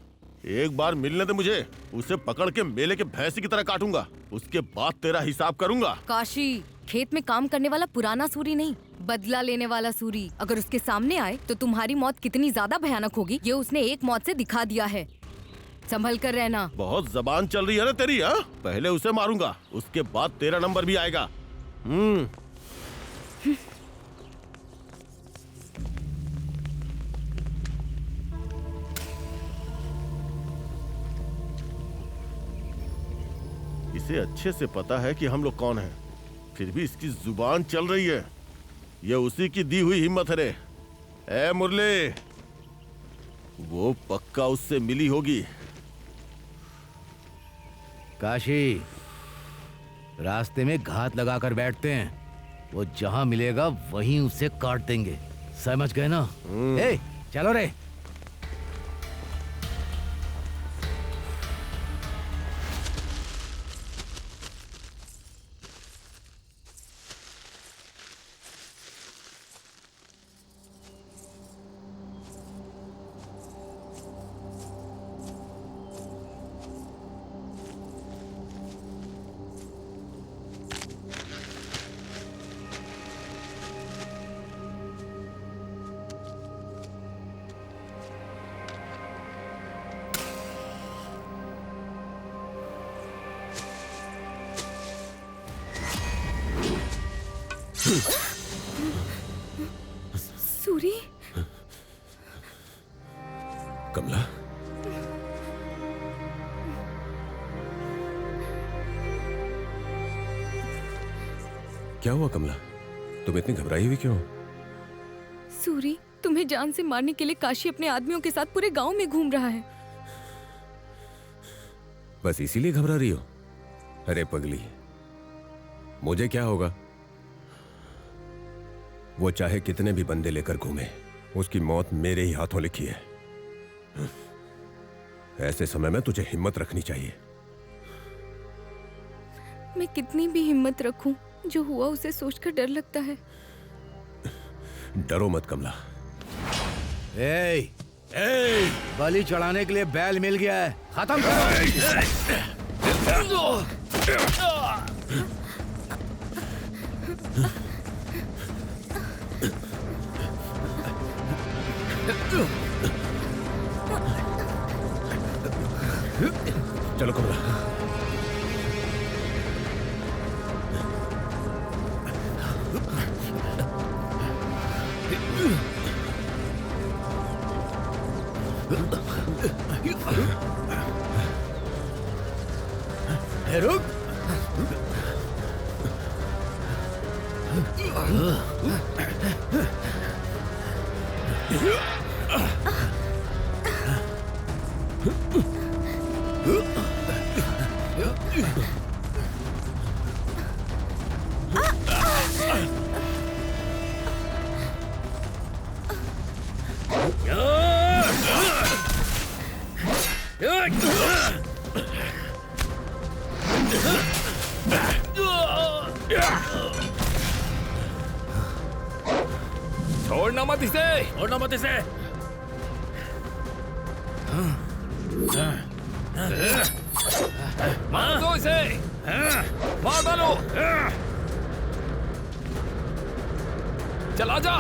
एक बार मिलने दे मुझे, उसे पकड़ के मेले के भैंसी की तरह काटूंगा, उसके बाद तेरा हिसाब करूंगा। काशी, खेत में काम करने वाला पुराना सूरी नहीं, बदला लेने वाला सूरी अगर उसके सामने आए तो तुम्हारी मौत कितनी ज्यादा भयानक होगी ये उसने एक मौत से दिखा दिया है। संभल कर रहना। बहुत जबान चल रही है ना तेरी, हाँ? पहले उसे मारूंगा, उसके बाद तेरा नंबर भी आएगा। इसे अच्छे से पता है कि हम लोग कौन हैं, फिर भी इसकी जुबान चल रही है। ये उसी की दी हुई हिम्मत है रे। ए मुरली, वो पक्का उससे मिली होगी। काशी, रास्ते में घात लगाकर बैठते हैं, वो जहां मिलेगा वहीं उसे काट देंगे, समझ गए ना? ए, चलो रे। सूरी, कमला, क्या हुआ कमला? तुम इतनी घबराई हुई क्यों? सूरी, तुम्हें जान से मारने के लिए काशी अपने आदमियों के साथ पूरे गांव में घूम रहा है। बस इसीलिए घबरा रही हो? अरे पगली, मुझे क्या होगा? वो चाहे कितने भी बंदे लेकर घूमे, उसकी मौत मेरे ही हाथों लिखी है। ऐसे समय में तुझे हिम्मत रखनी चाहिए। मैं कितनी भी हिम्मत रखूं, जो हुआ उसे सोचकर डर लगता है। डरो मत कमला। ए, बलि चढ़ाने के लिए बैल मिल गया है, खत्म करो। चलो कमला। रुक। छोड़ना मत इसे, छोड़ना मत इसे। मार दो इसे, मार डालो। चला जा।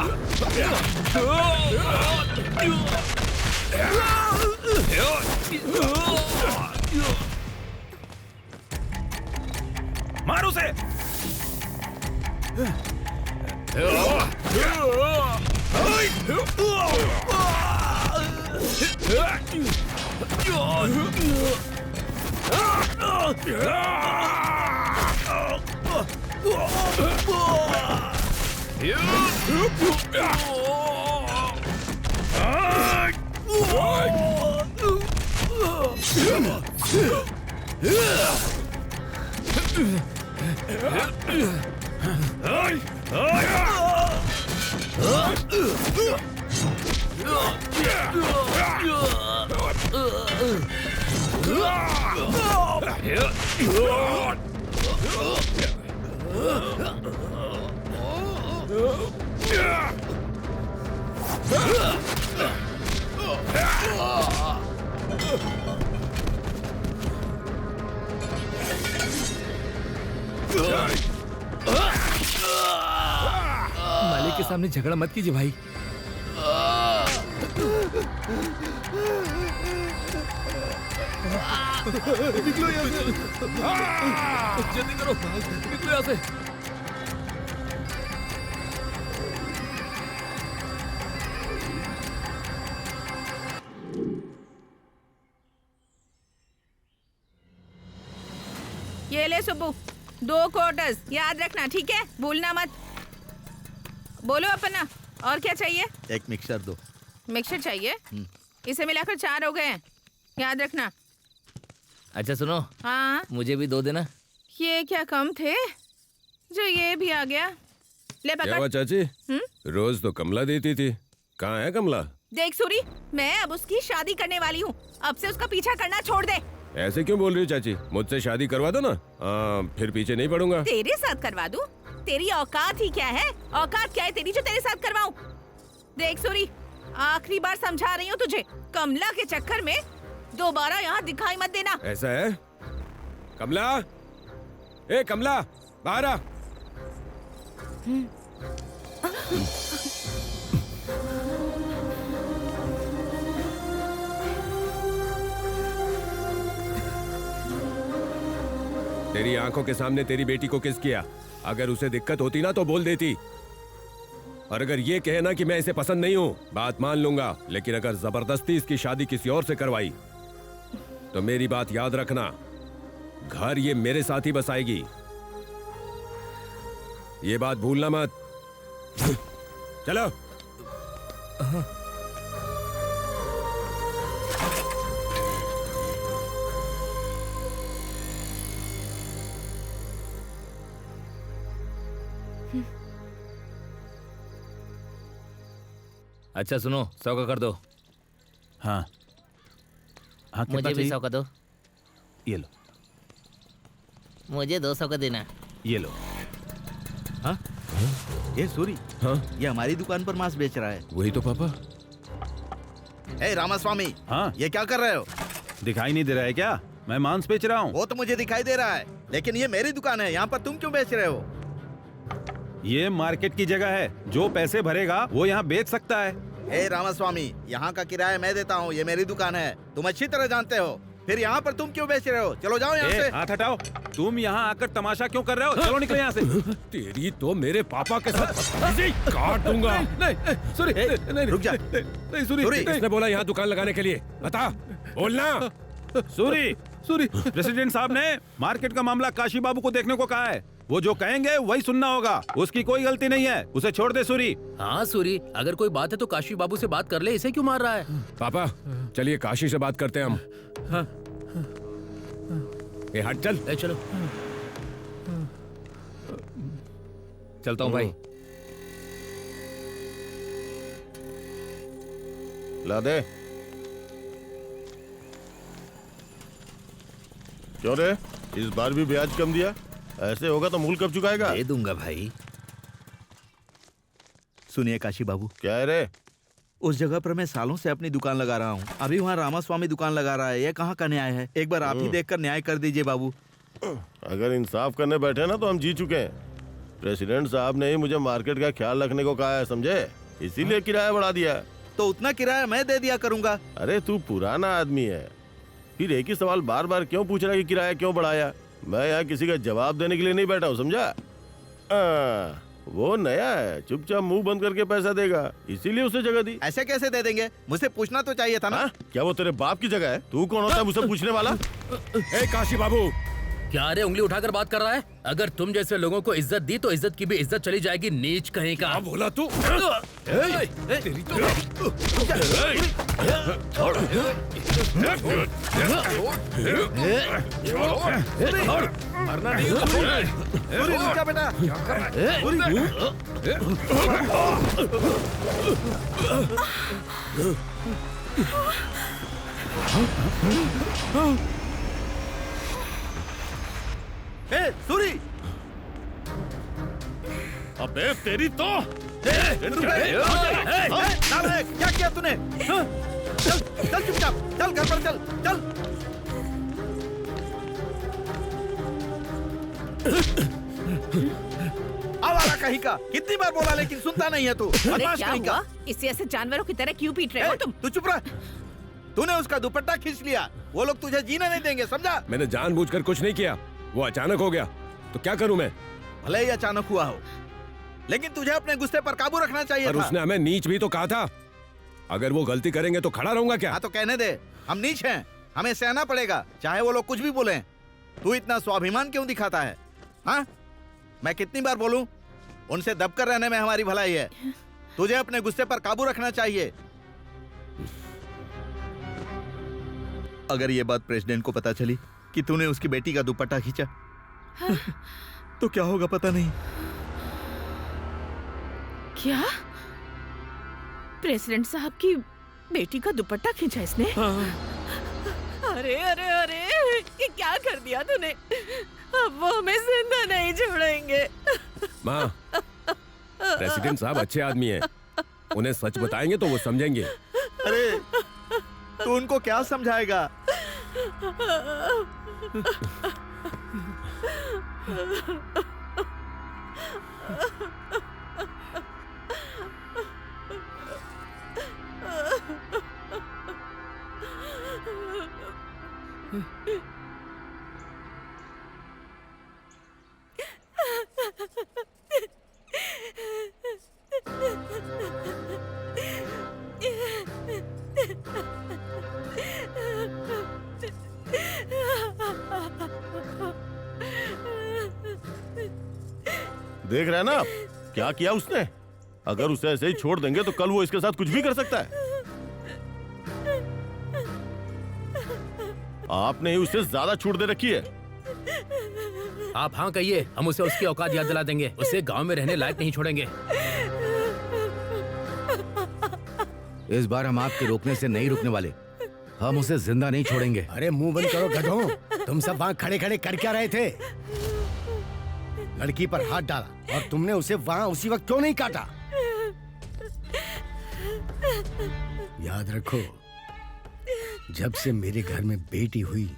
मार उसे। मालिक के सामने झगड़ा मत कीजिए भाई। निकलो यहाँ से, जल्दी करो, निकलो यहाँ से। ये ले सुब्बू, 2 क्वार्टर्स याद रखना, ठीक है? भूलना मत। बोलो अपना, और क्या चाहिए? एक मिक्सर दो। मिक्सर चाहिए? इसे मिलाकर 4 हो गए हैं, याद रखना। अच्छा सुनो, हाँ मुझे भी 2 देना। ये क्या कम थे जो ये भी आ गया। ले क्या हुआ पकड़। चाची? रोज तो कमला देती थी, कहाँ है कमला? देख सूरी, मैं अब उसकी शादी करने वाली हूँ, अब से उसका पीछा करना छोड़ दे। ऐसे क्यों बोल रही हो चाची? मुझसे शादी करवा दो ना, फिर पीछे नहीं पड़ूंगा। तेरे साथ करवा दूं? तेरी औकात ही क्या है? औकात क्या है तेरी जो तेरे साथ करवाऊं? देख सूरी, आखिरी बार समझा रही हूँ तुझे, कमला के चक्कर में दोबारा यहाँ दिखाई मत देना। ऐसा है? कमला, ए कमला, बाहर आ। तेरी आंखों के सामने तेरी बेटी को किस किया? अगर उसे दिक्कत होती ना तो बोल देती, और अगर ये कहे ना कि मैं इसे पसंद नहीं हूँ, बात मान लूंगा, लेकिन अगर जबरदस्ती इसकी शादी किसी और से करवाई तो मेरी बात याद रखना, घर ये मेरे साथ ही बसाएगी, ये बात भूलना मत। चलो। अच्छा सुनो, 100 का कर दो। हाँ हाँ, कितना मुझे भी चाहिए? 100 का दो। ये लो, मुझे 200 का देना। ये लो। हाँ? ये सूरी, हाँ? ये हमारी दुकान पर मांस बेच रहा है। वही तो पापा। ए रामास्वामी, हाँ? ये क्या कर रहे हो? दिखाई नहीं दे रहा है क्या? मैं मांस बेच रहा हूँ। वो तो मुझे दिखाई दे रहा है, लेकिन ये मेरी दुकान है, यहाँ पर तुम क्यों बेच रहे हो? ये मार्केट की जगह है, जो पैसे भरेगा वो यहाँ बेच सकता है। ए रामास्वामी, यहाँ का किराया मैं देता हूँ, ये मेरी दुकान है, तुम अच्छी तरह जानते हो, फिर यहाँ पर तुम क्यों बेच रहे हो? चलो जाओ यहाँ से। हाथ हटाओ, तुम यहाँ आकर तमाशा क्यों कर रहे हो? चलो निकलो यहाँ से। तेरी तो मेरे पापा के साथ काट दूंगा। नहीं, सूरी, नहीं, रुक जा। नहीं, सूरी, सूरी, किसने बोला यहाँ दुकान लगाने के लिए? बता, बोलना। सूरी, प्रेसिडेंट साहब ने मार्केट का मामला काशी बाबू को देखने को कहा है। वो जो कहेंगे वही सुनना होगा। उसकी कोई गलती नहीं है, उसे छोड़ दे सूरी। हाँ सूरी, अगर कोई बात है तो काशी बाबू से बात कर ले, इसे क्यों मार रहा है? पापा चलिए काशी से बात करते हैं हम। हाँ। ए हट चल। ए चलो। चलता हूँ भाई। ला दे। क्यों रे, इस बार भी ब्याज कम दिया? ऐसे होगा तो मूल कब चुकाएगा? दे दूंगा भाई। सुनिए काशी बाबू। क्या है रे? उस जगह पर मैं सालों से अपनी दुकान लगा रहा हूँ, अभी वहाँ रामास्वामी दुकान लगा रहा है। ये कहाँ का न्याय है? एक बार आप ही देखकर न्याय कर दीजिए बाबू। अगर इंसाफ करने बैठे ना तो हम जीत चुके हैं। प्रेसिडेंट साहब ने ही मुझे मार्केट का ख्याल रखने को कहा है, समझे? इसीलिए किराया बढ़ा दिया। तो उतना किराया मैं दे दिया करूंगा। अरे तू पुराना आदमी है, फिर एक ही सवाल बार बार क्यों पूछ रहा है कि किराया क्यों बढ़ाया? मैं यहाँ किसी का जवाब देने के लिए नहीं बैठा हूँ, समझा? वो नया है, चुपचाप मुंह बंद करके पैसा देगा, इसीलिए उसे जगह दी। ऐसे कैसे दे देंगे? मुझसे पूछना तो चाहिए था ना। क्या वो तेरे बाप की जगह है? तू कौन होता है मुझसे पूछने वाला? ए काशी बाबू, क्या रे उंगली उठाकर बात कर रहा है? अगर तुम जैसे लोगों को इज्जत दी तो इज्जत की भी इज्जत चली जाएगी, नीच कहीं का। क्या बोला तू? तेरी तो मरना नहीं। रुका बेटा। सूरी, अबे तेरी तो क्या किया तूने? चल चल चुपचाप, चल घर पर चल चल। आवारा कहीं का, कितनी बार बोला लेकिन सुनता नहीं है तू। अरे बदमाश क्या कहीं का। हुआ? इससे ऐसे जानवरों की तरह क्यों पीट रहे हो तुम? तू चुप रह। तूने उसका दुपट्टा खींच लिया, वो लोग तुझे जीने नहीं देंगे, समझा? मैंने जानबूझकर कुछ नहीं किया, वो अचानक हो गया, तो क्या करूं मैं? भले ही अचानक हुआ हो, लेकिन तुझे अपने गुस्से पर काबू रखना चाहिए पर था। उसने हमें नीच भी तो कहा था। अगर वो गलती करेंगे तो खड़ा रहूंगा क्या? हाँ तो कहने दे, हम नीच हैं, हमें सहना पड़ेगा, चाहे वो लोग कुछ भी बोलें। तू इतना स्वाभिमान क्यों दिखाता है? हाँ, मैं कितनी बार बोलूं, उनसे दबकर रहने में हमारी भलाई है। तुझे अपने गुस्से पर काबू रखना चाहिए। अगर ये बात प्रेसिडेंट को पता चली कि तूने उसकी बेटी का दुपट्टा खींचा, हाँ? तो क्या होगा पता नहीं। क्या? प्रेसिडेंट साहब की बेटी का दुपट्टा खींचा इसने? अरे अरे अरे, ये क्या कर दिया तूने? अब वो हमें जिंदा नहीं छोड़ेंगे। माँ, प्रेसिडेंट साहब अच्छे आदमी हैं, उन्हें सच बताएंगे तो वो समझेंगे। अरे तू उनको क्या समझाएगा? देख रहे हैं ना आप, क्या किया उसने? अगर उसे ऐसे ही छोड़ देंगे तो कल वो इसके साथ कुछ भी कर सकता है। आपने ही उसे ज्यादा छूट दे रखी है। आप हाँ कहिए, हम उसे उसकी औकात याद दिला देंगे, उसे गांव में रहने लायक नहीं छोड़ेंगे। इस बार हम आपके रोकने से नहीं रुकने वाले, हम उसे जिंदा नहीं छोड़ेंगे। अरे मुंह बंद करो गधों, तुम सब वहाँ खड़े खड़े कर क्या रहे थे? लड़की पर हाथ डाला और तुमने उसे वहाँ उसी वक्त क्यों नहीं काटा? याद रखो, जब से मेरे घर में बेटी हुई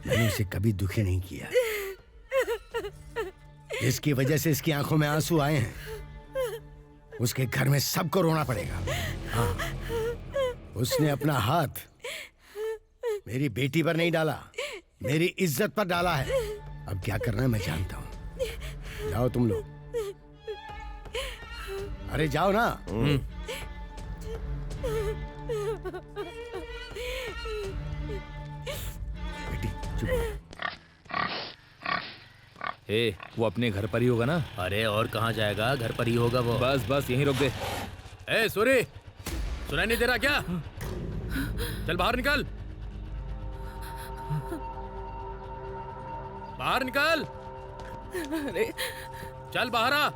मैंने उसे कभी दुखी नहीं किया। जिसकी वजह से इसकी आंखों में आंसू आए हैं, उसके घर में सबको रोना पड़ेगा। हाँ, उसने अपना हाथ मेरी बेटी पर नहीं डाला, मेरी इज्जत पर डाला है। अब क्या करना है मैं जानता हूँ। जाओ तुम लोग, अरे जाओ ना। बेटी चुप। ए, वो अपने घर पर ही होगा ना? अरे और कहाँ जाएगा, घर पर ही होगा वो। बस बस यहीं रोक दे। ए सूरी, सुनाई नहीं दे रहा क्या? चल बाहर निकल, बाहर निकल। अरे चल बाहर आ।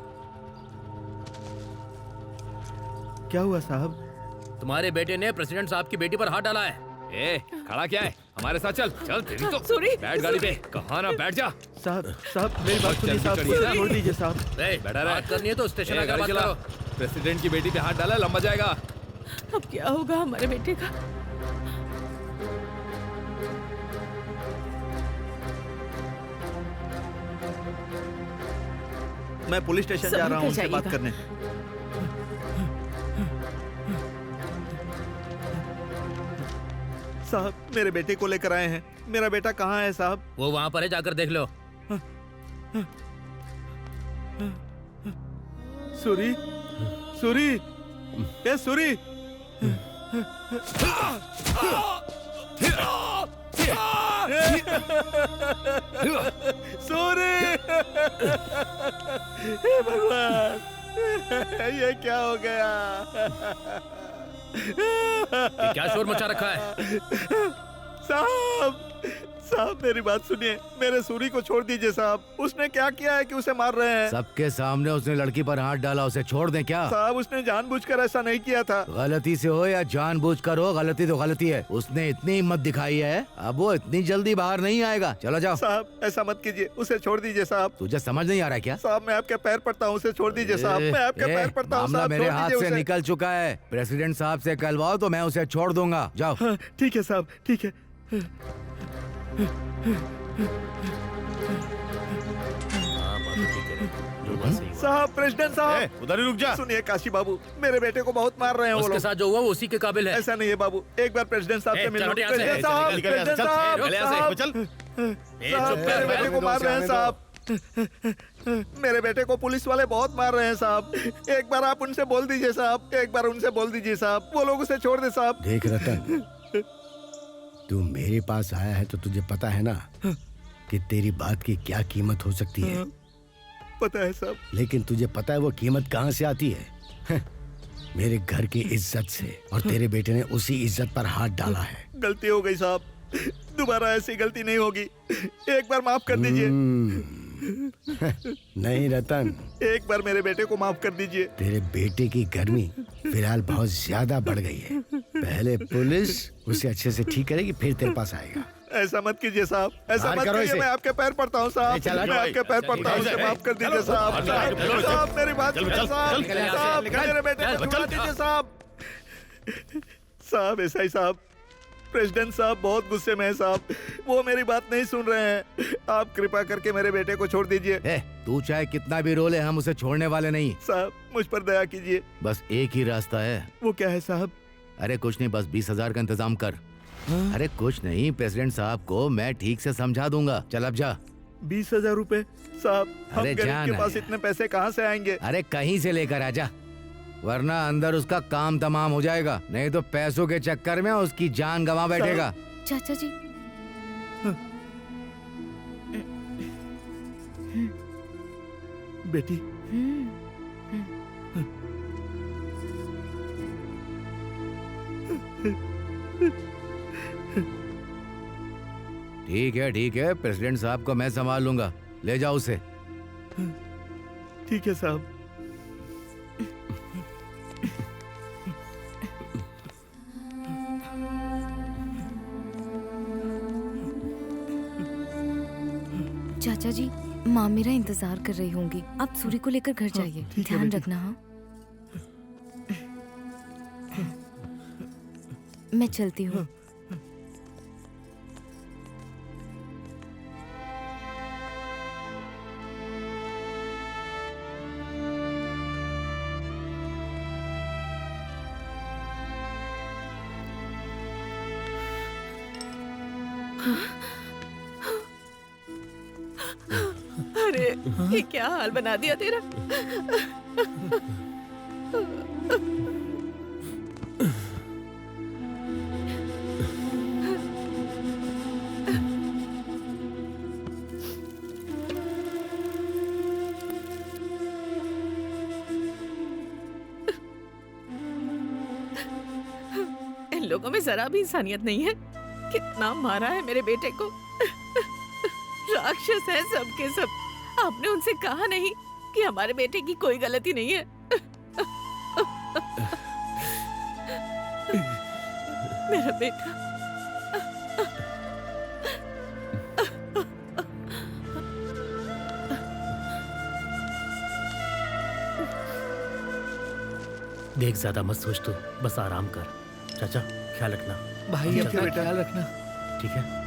क्या हुआ साहब? तुम्हारे बेटे ने प्रेसिडेंट साहब की बेटी पर हाथ डाला है। ए, खड़ा क्या है? हमारे साथ चल। चल तेरी तो। सूरी, बैठ गाड़ी पे। कहाँ ना बैठ जा। साहब मेरी बात सुनिए साहब, चल, चल, छोड़ दीजिए साहब। बैठा रहे। बात करनी है तो स्टेशन आकर गाड़ी बात चला। करो। प्रेसिडेंट की बेटी पे हाथ डाला, लंबा जाएगा। अब क्या होगा हमारे बेटे का? मैं पुलिस स्टेशन जा रहा हूँ उनसे बात जाइएगा। करने। साहब मेरे बेटे को लेकर आए हैं। मेरा बेटा कहाँ है साहब? वो वहाँ पर है, जाकर देख लो। सूरी, सूरी, ए सूरी। सूरी, हे भगवान, ये क्या हो गया? ये क्या शोर मचा रखा है? साहब, साहब मेरी बात सुनिए, मेरे सूरी को छोड़ दीजिए साहब। उसने क्या किया है कि उसे मार रहे हैं? सबके सामने उसने लड़की पर हाथ डाला, उसे छोड़ दें क्या? साहब उसने जानबूझकर ऐसा नहीं किया था। गलती से हो या जानबूझकर हो, गलती तो गलती है। उसने इतनी हिम्मत दिखाई है, अब वो इतनी जल्दी बाहर नहीं आएगा। चलो जाओ। साहब ऐसा मत कीजिए, उसे छोड़ दीजिए साहब। तुझे समझ नहीं आ रहा क्या? साहब मैं आपके पैर पड़ता हूँ, उसे छोड़ दीजिए साहब। मैं आपके पैर पड़ता हूँ मामला साहब, मेरे छोड़ हाथ दीजिए से उसे। निकल चुका है। प्रेसिडेंट साहब से कहलवाओ तो मैं उसे छोड़ दूंगा। जाओ। हाँ, ठीक है साहब, ठीक है। साहब प्रेसिडेंट साहब, उधर ही रुक जा। सुनिए काशी बाबू, मेरे बेटे को बहुत मार रहे हैं वो उसके लोग। साथ जो हुआ वो उसी के काबिल है। ऐसा नहीं है बाबू, एक बार प्रेसिडेंट साहब ए, से मिल चल लो। हट यहाँ से। प्रेसिडेंट साहब, निकल यहाँ से, प्रेसिडेंट चल, साहब, निकल यहाँ से, साहब, चल। साहब, मेरे बेटे को मार रहे हैं साहब। मेरे बेटे को पुलिस वाले बहुत मार रहे हैं साहब। एक बार आप उनसे बोल दीजिए साहब, एक बार उनसे बोल दीजिए साहब, वो लोग उसे छोड़ दे साहब। देख रतन, तू मेरे पास आया है तो तुझे पता है ना कि तेरी बात की क्या कीमत हो सकती है। पता है साहब। लेकिन तुझे पता है वो कीमत कहाँ से आती है? मेरे घर की इज्जत से। और तेरे बेटे ने उसी इज्जत पर हाथ डाला है। गलती हो गई साहब, दोबारा ऐसी गलती नहीं होगी। एक बार माफ कर दीजिए। नहीं रतन, एक बार मेरे बेटे को माफ कर दीजिए। तेरे बेटे की गर्मी फिलहाल बहुत ज्यादा बढ़ गई है। पहले पुलिस उसे अच्छे से ठीक करेगी, फिर तेरे पास आएगा। ऐसा मत कीजिए साहब, ऐसा बाहर मत करो कीजिए। इसे। मैं आपके पैर पड़ता हूँ साहब, चल, मैं आपके पैर पड़ता हूँ, उसे माफ कर दीजिए साहब। साहब मेरी बात सुनिए साहब, साहब मेरे बेटे को छुड़ा दीजिए साहब। साहब ऐसा ही साहब, प्रेसिडेंट साहब बहुत गुस्से में है साहब, वो मेरी बात नहीं सुन रहे हैं। आप कृपा करके मेरे बेटे को छोड़ दीजिए। तू चाहे कितना भी रोले, हम उसे छोड़ने वाले नहीं। साहब मुझ पर दया कीजिए। बस एक ही रास्ता है। वो क्या है साहब? अरे कुछ नहीं, बस 20,000 का इंतजाम कर। अरे कुछ नहीं, प्रेसिडेंट साहब को मैं ठीक से समझा दूंगा। चल अब जा। 20,000 रुपए साहब, हम अरे गरीब जाना के पास है। इतने पैसे कहाँ से आएंगे? अरे कहीं से लेकर आजा, वरना अंदर उसका काम तमाम हो जाएगा। नहीं तो पैसों के चक्कर में उसकी जान गंवा बैठेगा। चाचा जी, बेटी, ठीक है, प्रेसिडेंट साहब को मैं संभाल लूंगा। ले जाओ उसे। ठीक है साहब। चाचा जी, माँ मेरा इंतजार कर रही होंगी। आप सूरी को लेकर घर जाइए। ठीक है ध्यान बेटी। रखना। हाँ, मैं चलती हूँ। अरे ये क्या हाल बना दिया तेरा। लोगों में जरा भी इंसानियत नहीं है। कितना मारा है मेरे बेटे को। राक्षस है सब के सब। आपने उनसे कहा नहीं कि हमारे बेटे की कोई गलती नहीं है। मेरा बेटा। देख, ज्यादा मत सोच तू, बस आराम कर। चाचा ख्याल रखना। भाई अपना ख्याल रखना। ठीक है।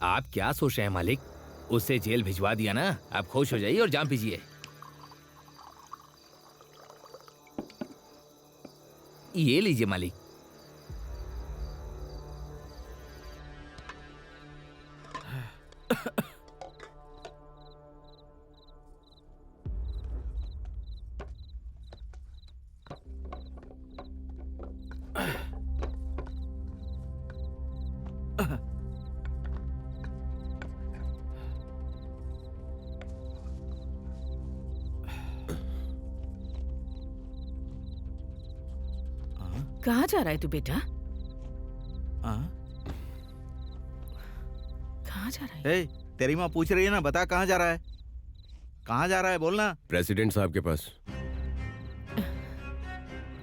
आप क्या सोच रहे हैं मालिक? उसे जेल भिजवा दिया ना, आप खुश हो जाइए और जान पीजिए। ये लीजिए मालिक। कहाँ जा रहा है तू बेटा? कहाँ जा रहा है? तेरी माँ पूछ रही है ना, बता कहाँ जा रहा है? कहाँ जा रहा है बोलना। प्रेसिडेंट साहब के पास,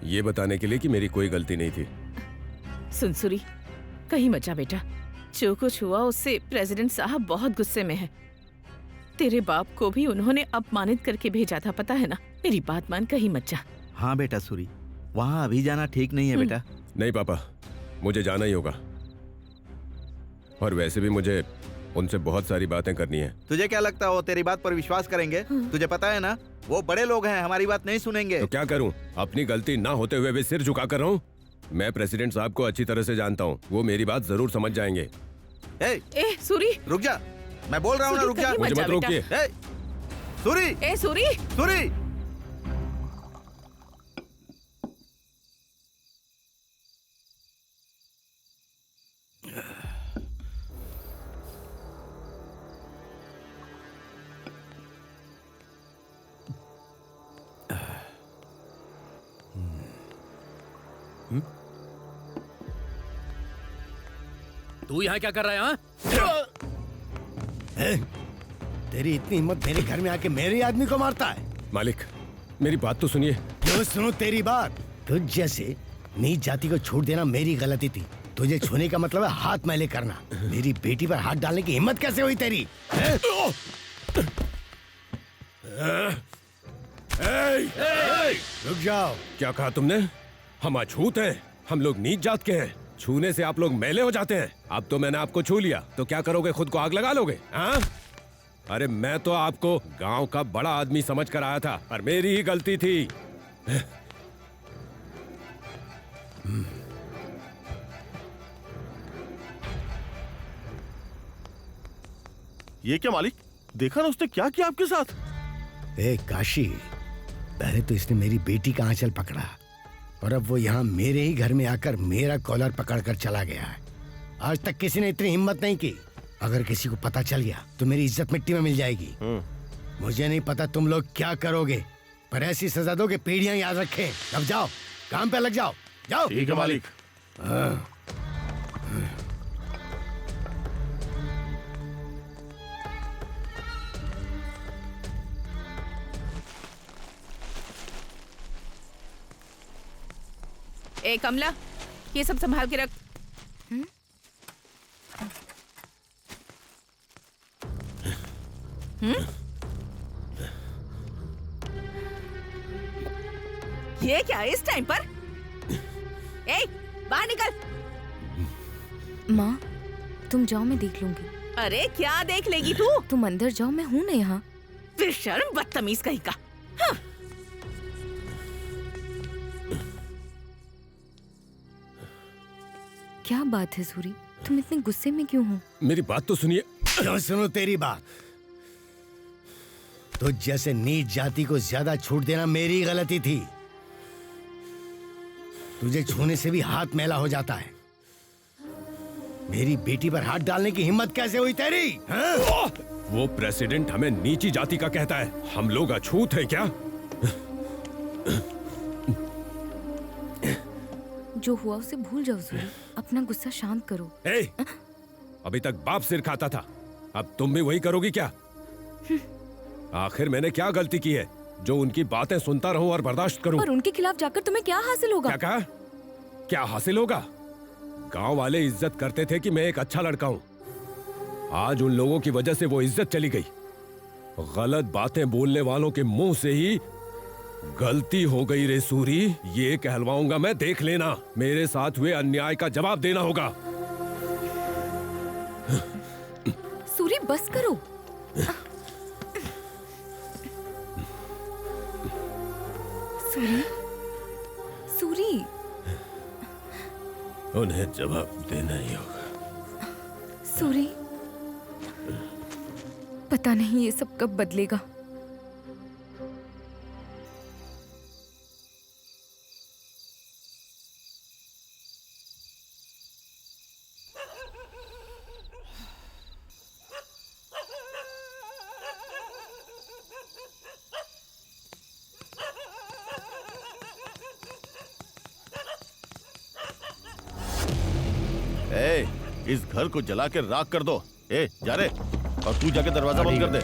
ये बताने के लिए कि मेरी कोई गलती नहीं थी। सुनसुरी, कहीं मत जा बेटा। जो कुछ हुआ उससे प्रेसिडेंट साहब बहुत गुस्से में है। तेरे बाप को भी उन्होंने अपमानित करके भेजा था, पता है ना। मेरी बात मान, कहीं मत जा। हाँ बेटा सूरी, वहाँ अभी जाना ठीक नहीं है बेटा। नहीं पापा, मुझे जाना ही होगा। और वैसे भी मुझे उनसे बहुत सारी बातें करनी है। तुझे क्या लगता है वो तेरी बात पर विश्वास करेंगे? तुझे पता है ना, वो बड़े लोग हैं, हमारी बात नहीं सुनेंगे। तो क्या करूं? अपनी गलती ना होते हुए भी सिर झुका कर रहा हूं। मैं प्रेसिडेंट साहब को अच्छी तरह से जानता हूं, वो मेरी बात जरूर समझ जाएंगे। ए सूरी, रुक जा, मैं बोल रहा हूँ ना, रुक जा। मुझे मत रोकिए। सूरी, ए सूरी, सूरी। तू यहाँ क्या कर रहा है? हाँ, तेरी इतनी हिम्मत मेरे घर में आके मेरे आदमी को मारता है? मालिक, मेरी बात तो सुनिए। क्यों सुनो तेरी बात? तुझ जैसे नीच जाति को छोड़ देना मेरी गलती थी। तुझे छूने का मतलब है हाथ मैले करना। मेरी बेटी पर हाथ डालने की हिम्मत कैसे हुई तेरी? रुक जाओ। क्या कहा तुमने? हम अछूत हैं, हम लोग नीच जात के हैं। छूने से आप लोग मैले हो जाते हैं। अब तो मैंने आपको छू लिया, तो क्या करोगे? खुद को आग लगा लोगे? हाँ? अरे मैं तो आपको गांव का बड़ा आदमी समझ कर आया था, पर मेरी ही गलती थी। ये क्या मालिक? देखा ना उसने क्या किया आपके साथ? ए काशी, पहले तो इसने मेरी बेटी का आंचल पकड़ा और अब वो यहाँ मेरे ही घर में आकर मेरा कॉलर पकड़कर चला गया है। आज तक किसी ने इतनी हिम्मत नहीं की। अगर किसी को पता चल गया तो मेरी इज्जत मिट्टी में मिल जाएगी। मुझे नहीं पता तुम लोग क्या करोगे, पर ऐसी सजा दो कि पीढ़ियां याद रखें। अब जाओ, काम पे लग जाओ। जाओ। ठीक है मालिक। ए कमला, ये सब संभाल के रख। ये क्या है इस टाइम पर? ए, बाहर निकल। माँ, तुम जाओ, मैं देख लूंगी। अरे क्या देख लेगी तू? तुम अंदर जाओ, मैं हूँ ना यहाँ। बेशर्म, बदतमीज कहीं का। हाँ। क्या बात है सूरी, तुम इतने गुस्से में क्यों हो? मेरी बात तो सुनिए। क्यों सुनो तेरी बात? तुझ जैसे नीच जाति को ज्यादा छूट देना मेरी गलती थी। तुझे छूने से भी हाथ मैला हो जाता है। मेरी बेटी पर हाथ डालने की हिम्मत कैसे हुई तेरी? हाँ? वो प्रेसिडेंट हमें नीची जाति का कहता है, हम लोग अछूत हैं क्या? जो हुआ उसे भूल जाओ सूरी, अपना गुस्सा शांत करो। अभी तक बाप सिर खाता था, अब तुम भी वही करोगी क्या? आखिर मैंने क्या गलती की है जो उनकी बातें सुनता रहूं और बर्दाश्त करूं? और उनके खिलाफ जाकर तुम्हें क्या हासिल होगा? क्या कहा? क्या हासिल होगा? गांव वाले इज्जत करते थे कि मैं एक अच्छा लड़का हूं। आज उन लोगों की वजह से वो इज्जत चली गई। गलत बातें बोलने वालों के मुंह से ही गलती हो गई रे सूरी, ये कहलवाऊंगा मैं, देख लेना। मेरे साथ हुए अन्याय का जवाब देना होगा। सूरी बस करो। सूरी, सूरी, उन्हें जवाब देना ही होगा। सूरी, पता नहीं ये सब कब बदलेगा। इस घर को जला के राख कर दो। जा रे, और तू जाके दरवाजा बंद कर दे।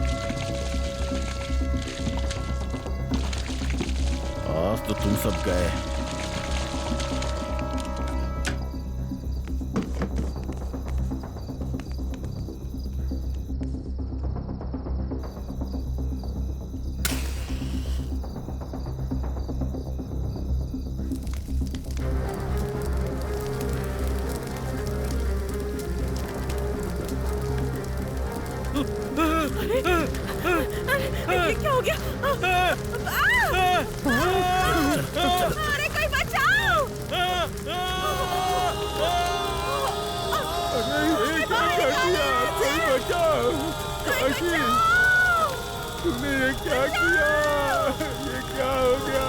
आज तो तुम सब गए। ये क्या हो गया? अरे कोई बचाओ! तुमने ये क्या किया? ये क्या हो गया?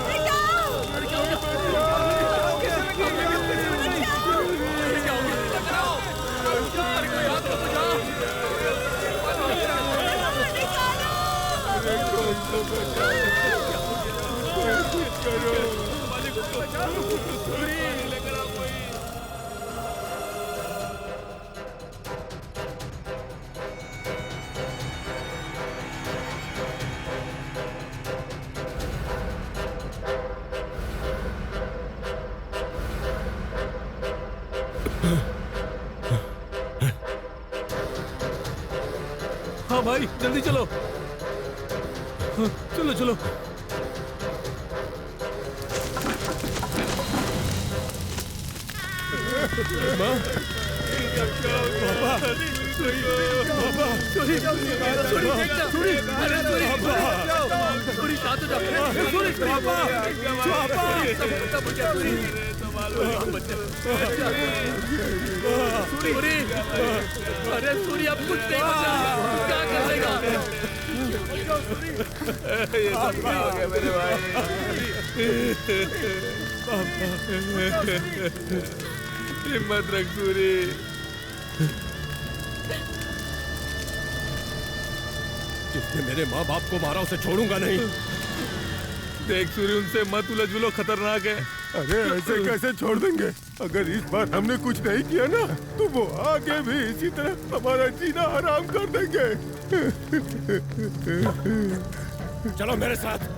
हाँ भाई, जल्दी चलो। चलो चलो। अरे सूरी, अब कुछ नहीं बचा, क्या करेगा? ये सब क्या हो गया मेरे भाई? हिम्मत रख सूरी। जिसने मेरे माँ बाप को मारा उसे छोड़ूंगा नहीं। देख सूरी, उनसे मत उलझ बुलो, खतरनाक है। अरे ऐसे कैसे छोड़ देंगे? अगर इस बार हमने कुछ नहीं किया ना तो वो आगे भी इसी तरह हमारा जीना हराम कर देंगे। चलो मेरे साथ।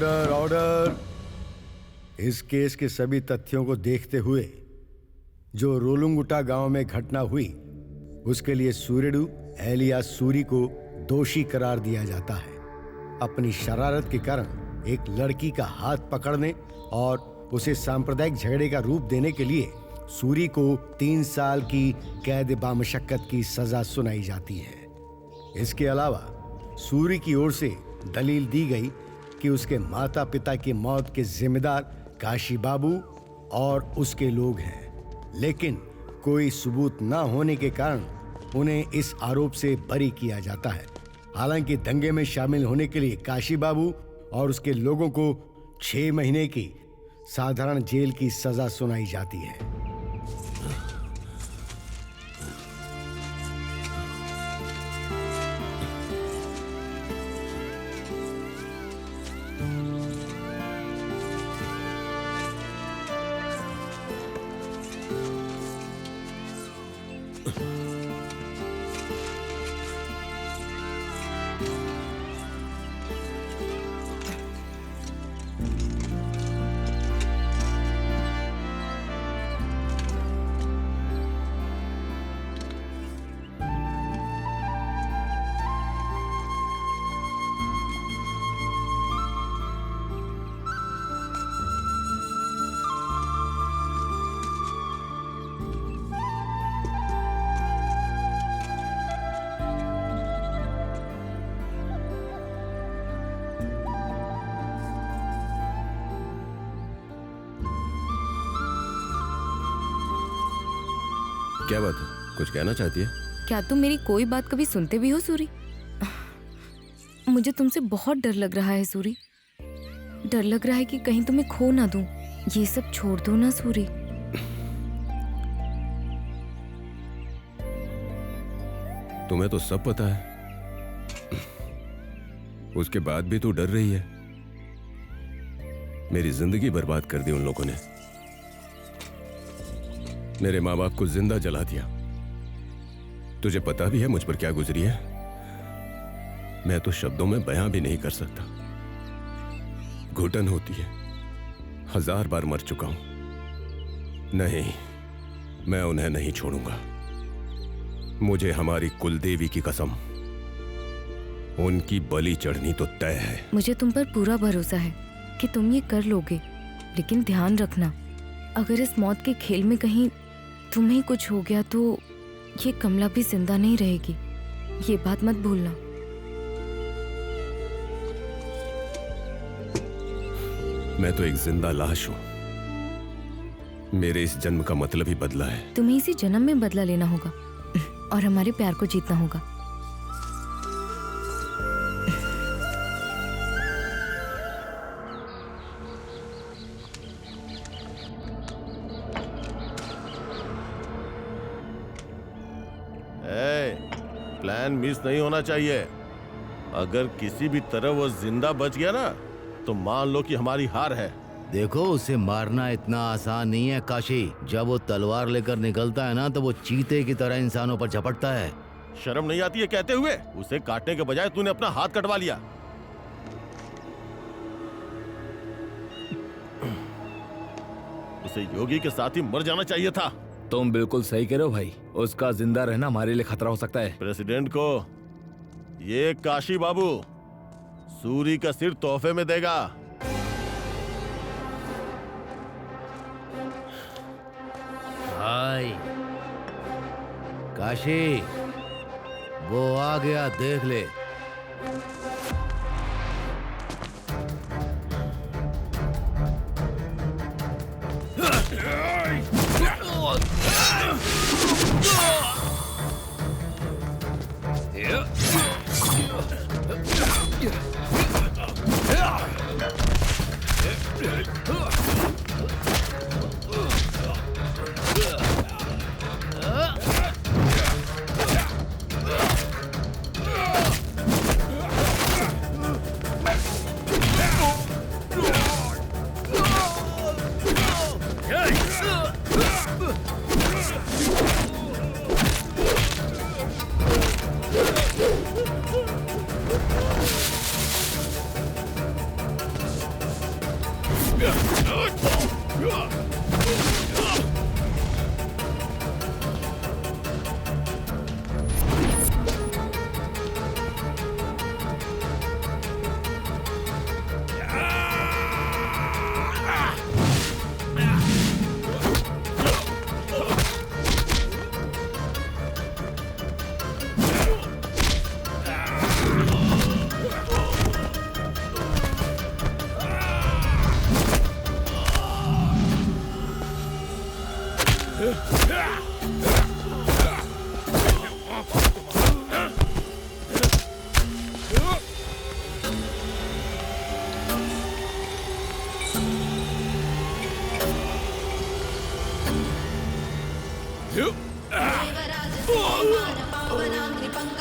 Order order. इस केस के सभी तथ्यों को देखते हुए जो रोलुंगुटा गांव में घटना हुई उसके लिए सूर्यडू एलियास सूरी को दोषी करार दिया जाता है। अपनी शरारत के कारण एक लड़की का हाथ पकड़ने और उसे सांप्रदायिक झगड़े का रूप देने के लिए सूरी को 3 साल की कैद बामशक्कत की सजा सुनाई जाती है। इसके अलावा सूरी की ओर से दलील दी गई कि उसके माता पिता की मौत के जिम्मेदार काशी बाबू और उसके लोग हैं, लेकिन कोई सबूत न होने के कारण उन्हें इस आरोप से बरी किया जाता है। हालांकि दंगे में शामिल होने के लिए काशी बाबू और उसके लोगों को 6 महीने की साधारण जेल की सजा सुनाई जाती है। क्या बात है, कुछ कहना चाहती है? क्या तुम मेरी कोई बात कभी सुनते भी हो सूरी? मुझे तुमसे बहुत डर लग रहा है सूरी। डर लग रहा है कि कहीं तुम्हें खो ना दूं। ये सब छोड़ दो ना सूरी। तुम्हें तो सब पता है, उसके बाद भी तू डर रही है। मेरी जिंदगी बर्बाद कर दी उन लोगों ने। मेरे माँ बाप को जिंदा जला दिया। तुझे पता भी है मुझ पर क्या गुजरी है? मैं तो शब्दों में बयां भी नहीं कर सकता। घुटन होती है। 1000 बार मर चुका हूं। नहीं, मैं उन्हें नहीं छोड़ूंगा। मुझे हमारी कुलदेवी की कसम, उनकी बलि चढ़नी तो तय है। मुझे तुम पर पूरा भरोसा है कि तुम ये कर लोगे, लेकिन ध्यान रखना, अगर इस मौत के खेल में कहीं तुम्हें कुछ हो गया तो ये कमला भी जिंदा नहीं रहेगी। ये बात मत भूलना। मैं तो एक जिंदा लाश हूं। मेरे इस जन्म का मतलब ही बदला है। तुम्हें इसी जन्म में बदला लेना होगा और हमारे प्यार को जीतना होगा। प्लान मिस नहीं होना चाहिए। अगर किसी भी तरह वो जिंदा बच गया ना तो मान लो कि हमारी हार है। देखो, उसे मारना इतना आसान नहीं है काशी। जब वो तलवार लेकर निकलता है ना तो वो चीते की तरह इंसानों पर झपटता है। शर्म नहीं आती है कहते हुए? उसे काटने के बजाय तूने अपना हाथ कटवा लिया। उसे योगी के साथ ही मर जाना चाहिए था। तुम बिल्कुल सही कह रहे हो भाई। उसका जिंदा रहना हमारे लिए खतरा हो सकता है। प्रेसिडेंट को ये काशी बाबू सूरी का सिर तोहफे में देगा। भाई काशी, वो आ गया, देख ले।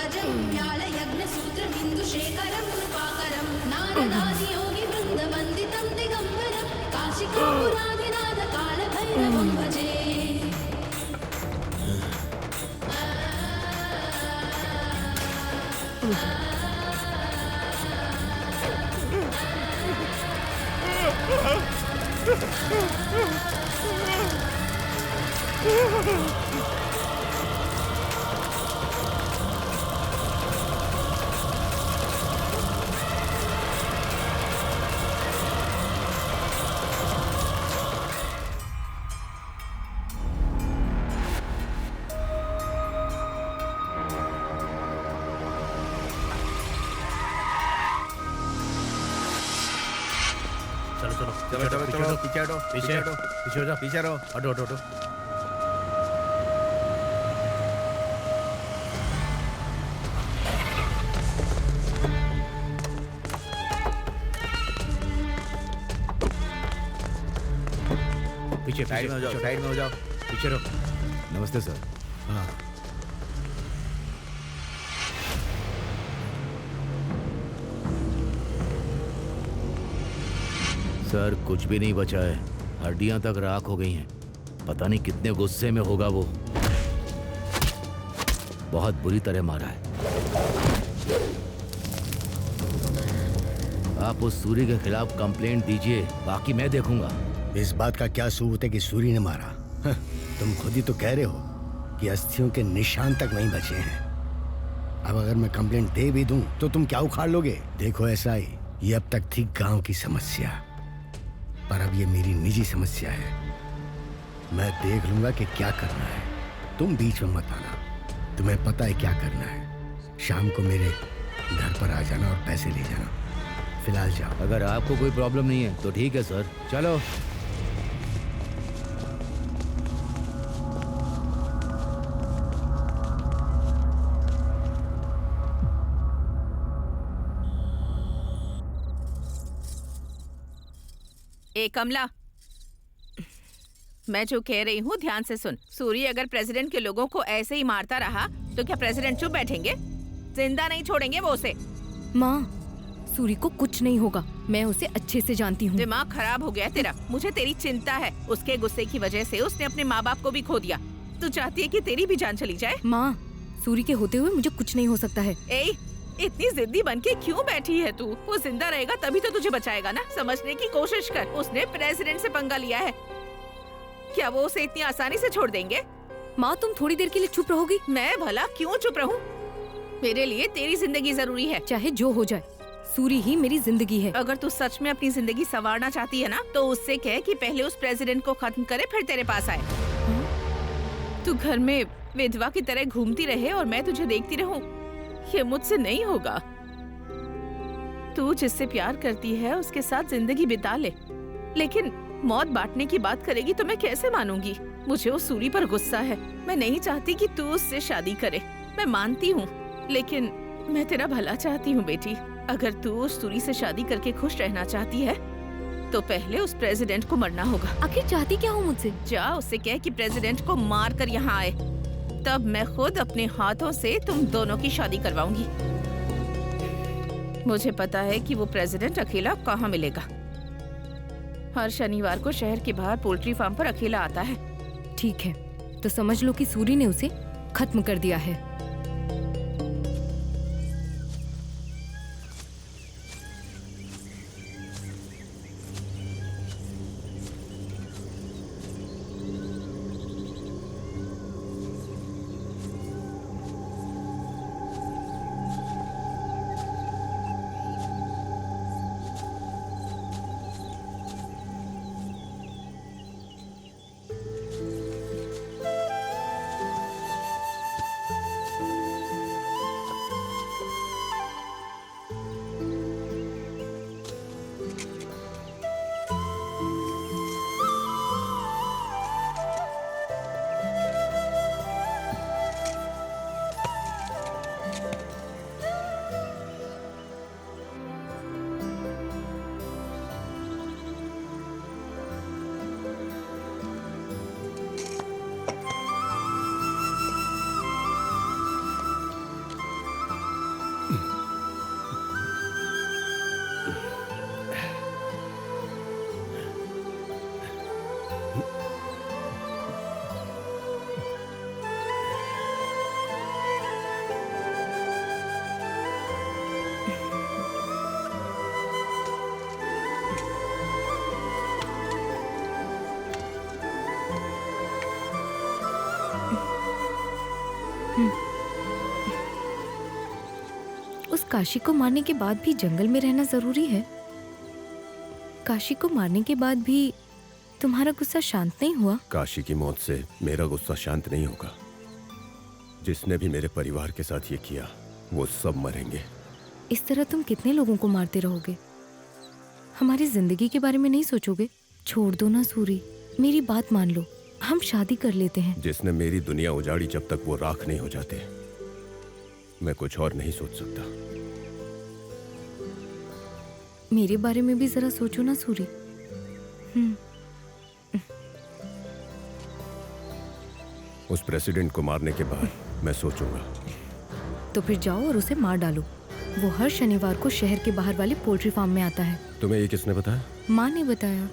नागराजं ज्ञानयज्ञसूत्रबिन्दुशेखरं कृपाकरं नारदादियोगिवृन्दवन्दितं दिगम्बरं काशिकापुराधिनाथकालभैरवं भजे। चलो चलो चलो चलो चलो पीछे हटो पीछे हटो पीछे हो जा। पीछे रहो हटो हटो हटो। पीछे साइड में हो जाओ साइड में हो जाओ। पीछे रहो। नमस्ते सर। हाँ सर कुछ भी नहीं बचा है, हड्डियां तक राख हो गई हैं। पता नहीं कितने गुस्से में होगा वो। बहुत बुरी तरह मारा है। आप उस सूरी के खिलाफ कंप्लेंट दीजिए, बाकी मैं देखूंगा। इस बात का क्या सबूत है कि सूरी ने मारा? तुम खुद ही तो कह रहे हो कि अस्थियों के निशान तक नहीं बचे हैं। अब अगर मैं कंप्लेंट दे भी दूं तो तुम क्या उखाड़ लोगे? देखो ऐसा ही, ये अब तक थी गांव की समस्या, पर अब ये मेरी निजी समस्या है। मैं देख लूंगा कि क्या करना है, तुम बीच में मत आना। तुम्हें पता है क्या करना है। शाम को मेरे घर पर आ जाना और पैसे ले जाना। फिलहाल जाओ। अगर आपको कोई प्रॉब्लम नहीं है तो ठीक है सर, चलो। ए कमला, मैं जो कह रही हूँ ध्यान से सुन। सूरी अगर प्रेसिडेंट के लोगों को ऐसे ही मारता रहा तो क्या प्रेसिडेंट चुप बैठेंगे? जिंदा नहीं छोड़ेंगे वो उसे। माँ, सूरी को कुछ नहीं होगा, मैं उसे अच्छे से जानती हूँ। दिमाग खराब हो गया तेरा। मुझे तेरी चिंता है। उसके गुस्से की वजह से उसने अपने माँ बाप को भी खो दिया। तू चाहती है कि तेरी भी जान चली जाए? माँ, सूरी के होते हुए मुझे कुछ नहीं हो सकता है। इतनी जिद्दी बनके क्यों बैठी है तू? वो जिंदा रहेगा तभी तो तुझे बचाएगा ना। समझने की कोशिश कर। उसने प्रेसिडेंट से पंगा लिया है, क्या वो उसे इतनी आसानी से छोड़ देंगे? माँ, तुम थोड़ी देर के लिए चुप रहोगी? मैं भला क्यों चुप रहूं? मेरे लिए तेरी जिंदगी जरूरी है। चाहे जो हो जाए, सूरी ही मेरी जिंदगी है। अगर तू सच में अपनी जिंदगी संवारना चाहती है ना, तो उससे कह कि पहले उस प्रेसिडेंट को खत्म करे फिर तेरे पास आए। तू घर में विधवा की तरह घूमती रहे और मैं तुझे देखती रहूं, ये मुझसे नहीं होगा। तू जिससे प्यार करती है उसके साथ जिंदगी बिता ले, लेकिन मौत बांटने की बात करेगी तो मैं कैसे मानूंगी? मुझे उस सूरी पर गुस्सा है। मैं नहीं चाहती कि तू उससे शादी करे। मैं मानती हूँ, लेकिन मैं तेरा भला चाहती हूँ बेटी। अगर तू उस सूरी से शादी करके खुश रहना चाहती है तो पहले उस प्रेसिडेंट को मरना होगा। आखिर चाहती क्या हूँ मुझसे? जा उससे कह कि प्रेसिडेंट को मार कर यहाँ आए, तब मैं खुद अपने हाथों से तुम दोनों की शादी करवाऊंगी। मुझे पता है कि वो प्रेसिडेंट अकेला कहाँ मिलेगा। हर शनिवार को शहर के बाहर पोल्ट्री फार्म पर अकेला आता है। ठीक है, तो समझ लो कि सूरी ने उसे खत्म कर दिया है। उस काशी को मारने के बाद भी जंगल में रहना जरूरी है? काशी को मारने के बाद भी तुम्हारा गुस्सा शांत नहीं हुआ? काशी की मौत से मेरा गुस्सा शांत नहीं होगा। जिसने भी मेरे परिवार के साथ ये किया वो सब मरेंगे। इस तरह तुम कितने लोगों को मारते रहोगे? हमारी जिंदगी के बारे में नहीं सोचोगे? छोड़ दो ना सूरी, मेरी बात मान लो, हम शादी कर लेते हैं। जिसने मेरी दुनिया उजाड़ी, जब तक वो राख नहीं हो जाते मैं कुछ और नहीं सोच सकता। मेरे बारे में भी जरा सोचो ना सूरी। उस प्रेसिडेंट को मारने के बाद मैं सोचूंगा। तो फिर जाओ और उसे मार डालो। वो हर शनिवार को शहर के बाहर वाले पोल्ट्री फार्म में आता है। तुम्हें ये किसने बताया? माँ ने बताया।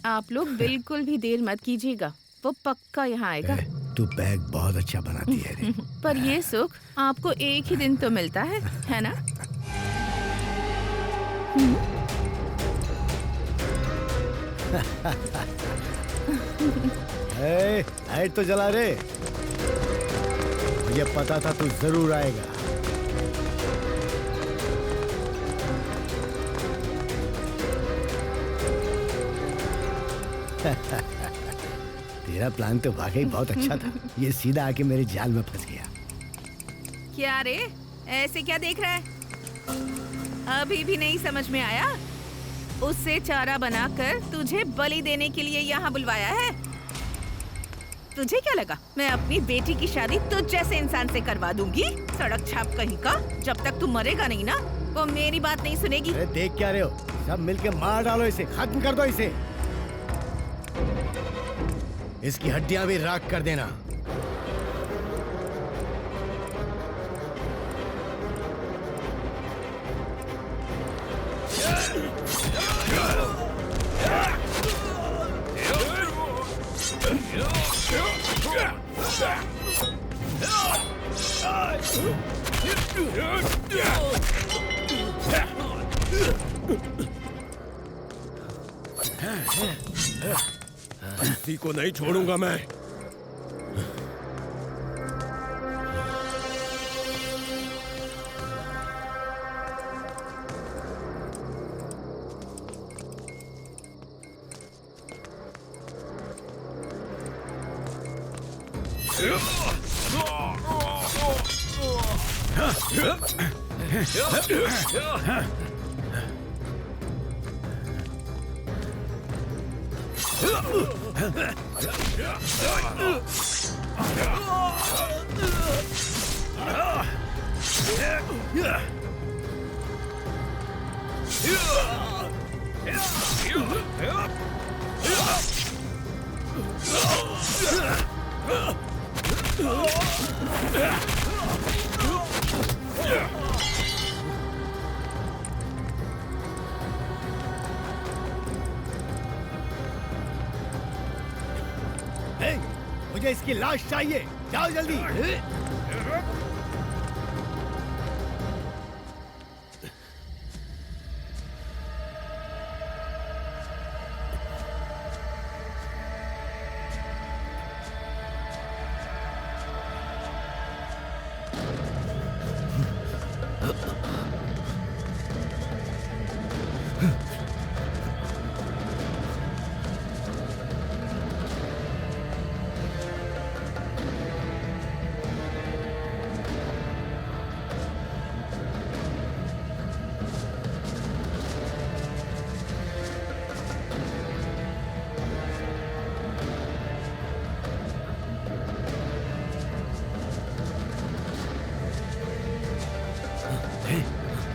आप लोग बिल्कुल भी देर मत कीजिएगा, वो पक्का यहाँ आएगा। तू बैग बहुत अच्छा बनाती है रे। पर ये सुख आपको एक ही दिन तो मिलता है ना? लाइट तो जला रे, मुझे पता था तू जरूर आएगा। तेरा प्लान तो वाकई बहुत अच्छा था। ये सीधा आके मेरे जाल में फंस गया। क्या रे, ऐसे क्या देख रहा है? अभी भी नहीं समझ में आया? उससे चारा बनाकर तुझे बलि देने के लिए यहाँ बुलवाया है। तुझे क्या लगा मैं अपनी बेटी की शादी तुझ जैसे इंसान से करवा दूंगी? सड़क छाप कहीं का। जब तक तू मरेगा नहीं ना, वो मेरी बात नहीं सुनेगी। अरे देख क्या रहे हो, सब मिलके मार डालो इसे, खत्म कर दो इसे। इसकी हड्डियां भी राख कर देना। किसी को नहीं छोड़ूंगा मैं। मुझे इसकी लाश चाहिए, जाओ जल्दी।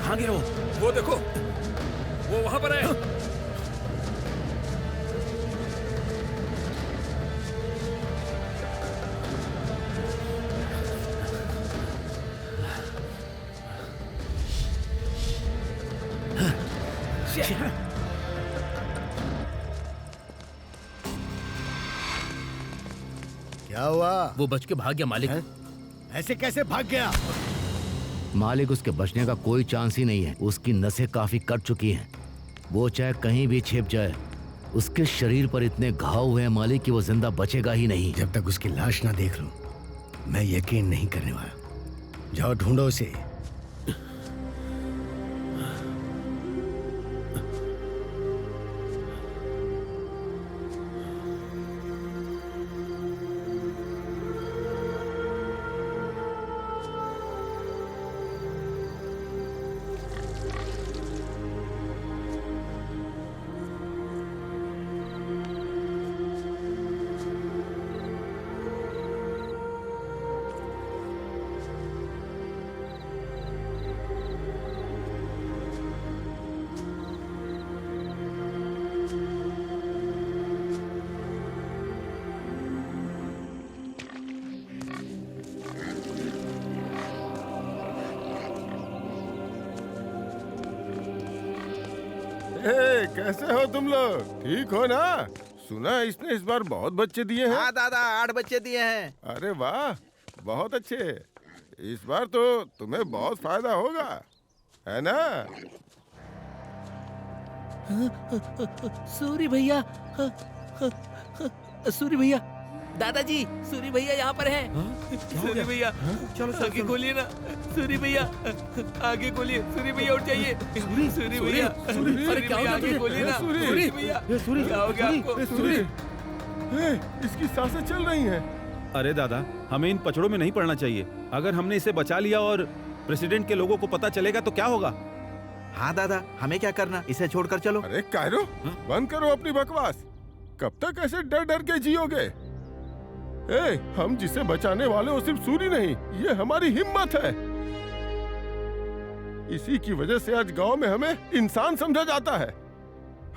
कहाँ गए वो देखो, वो वहां पर है। क्या हुआ? वो बच के भाग गया मालिक। ऐसे कैसे भाग गया? मालिक, उसके बचने का कोई चांस ही नहीं है। उसकी नसें काफी कट चुकी हैं। वो चाहे कहीं भी छिप जाए, उसके शरीर पर इतने घाव हुए हैं मालिक कि वो जिंदा बचेगा ही नहीं। जब तक उसकी लाश ना देख लूं, मैं यकीन नहीं करने वाला। जाओ ढूंढो उसे। कैसे हो तुम लोग? ठीक हो ना? सुना इसने इस बार बहुत बच्चे दिए हैं। हाँ दादा, 8 बच्चे दिए हैं। अरे वाह, बहुत अच्छे। इस बार तो तुम्हें बहुत फायदा होगा, है ना? सूरी भैया, सूरी भैया, दादाजी, सूरी भैया यहाँ पर हैं। सूरी भैया, चलो आगे खोलिए ना। सूरी भैया, आगे खोलिए। सूरी भैया उठ जाइए। सूरी भैया, अरे क्या हो गया? आगे खोलिए ना। सूरी भैया, क्या हो गया आपको? इसकी सांसें चल रही हैं। अरे दादा, हमें इन पचड़ों में नहीं पड़ना चाहिए। अगर हमने इसे बचा लिया और प्रेसिडेंट के लोगों को पता चलेगा तो क्या होगा? हाँ दादा, हमें क्या करना? इसे छोड़कर चलो। अरे कायरो, बंद करो अपनी बकवास। कब तक ऐसे डर डर के जियोगे? हम जिसे बचाने वाले वो सिर्फ सूरी नहीं, ये हमारी हिम्मत है। इसी की वजह से आज गांव में हमें इंसान समझा जाता है।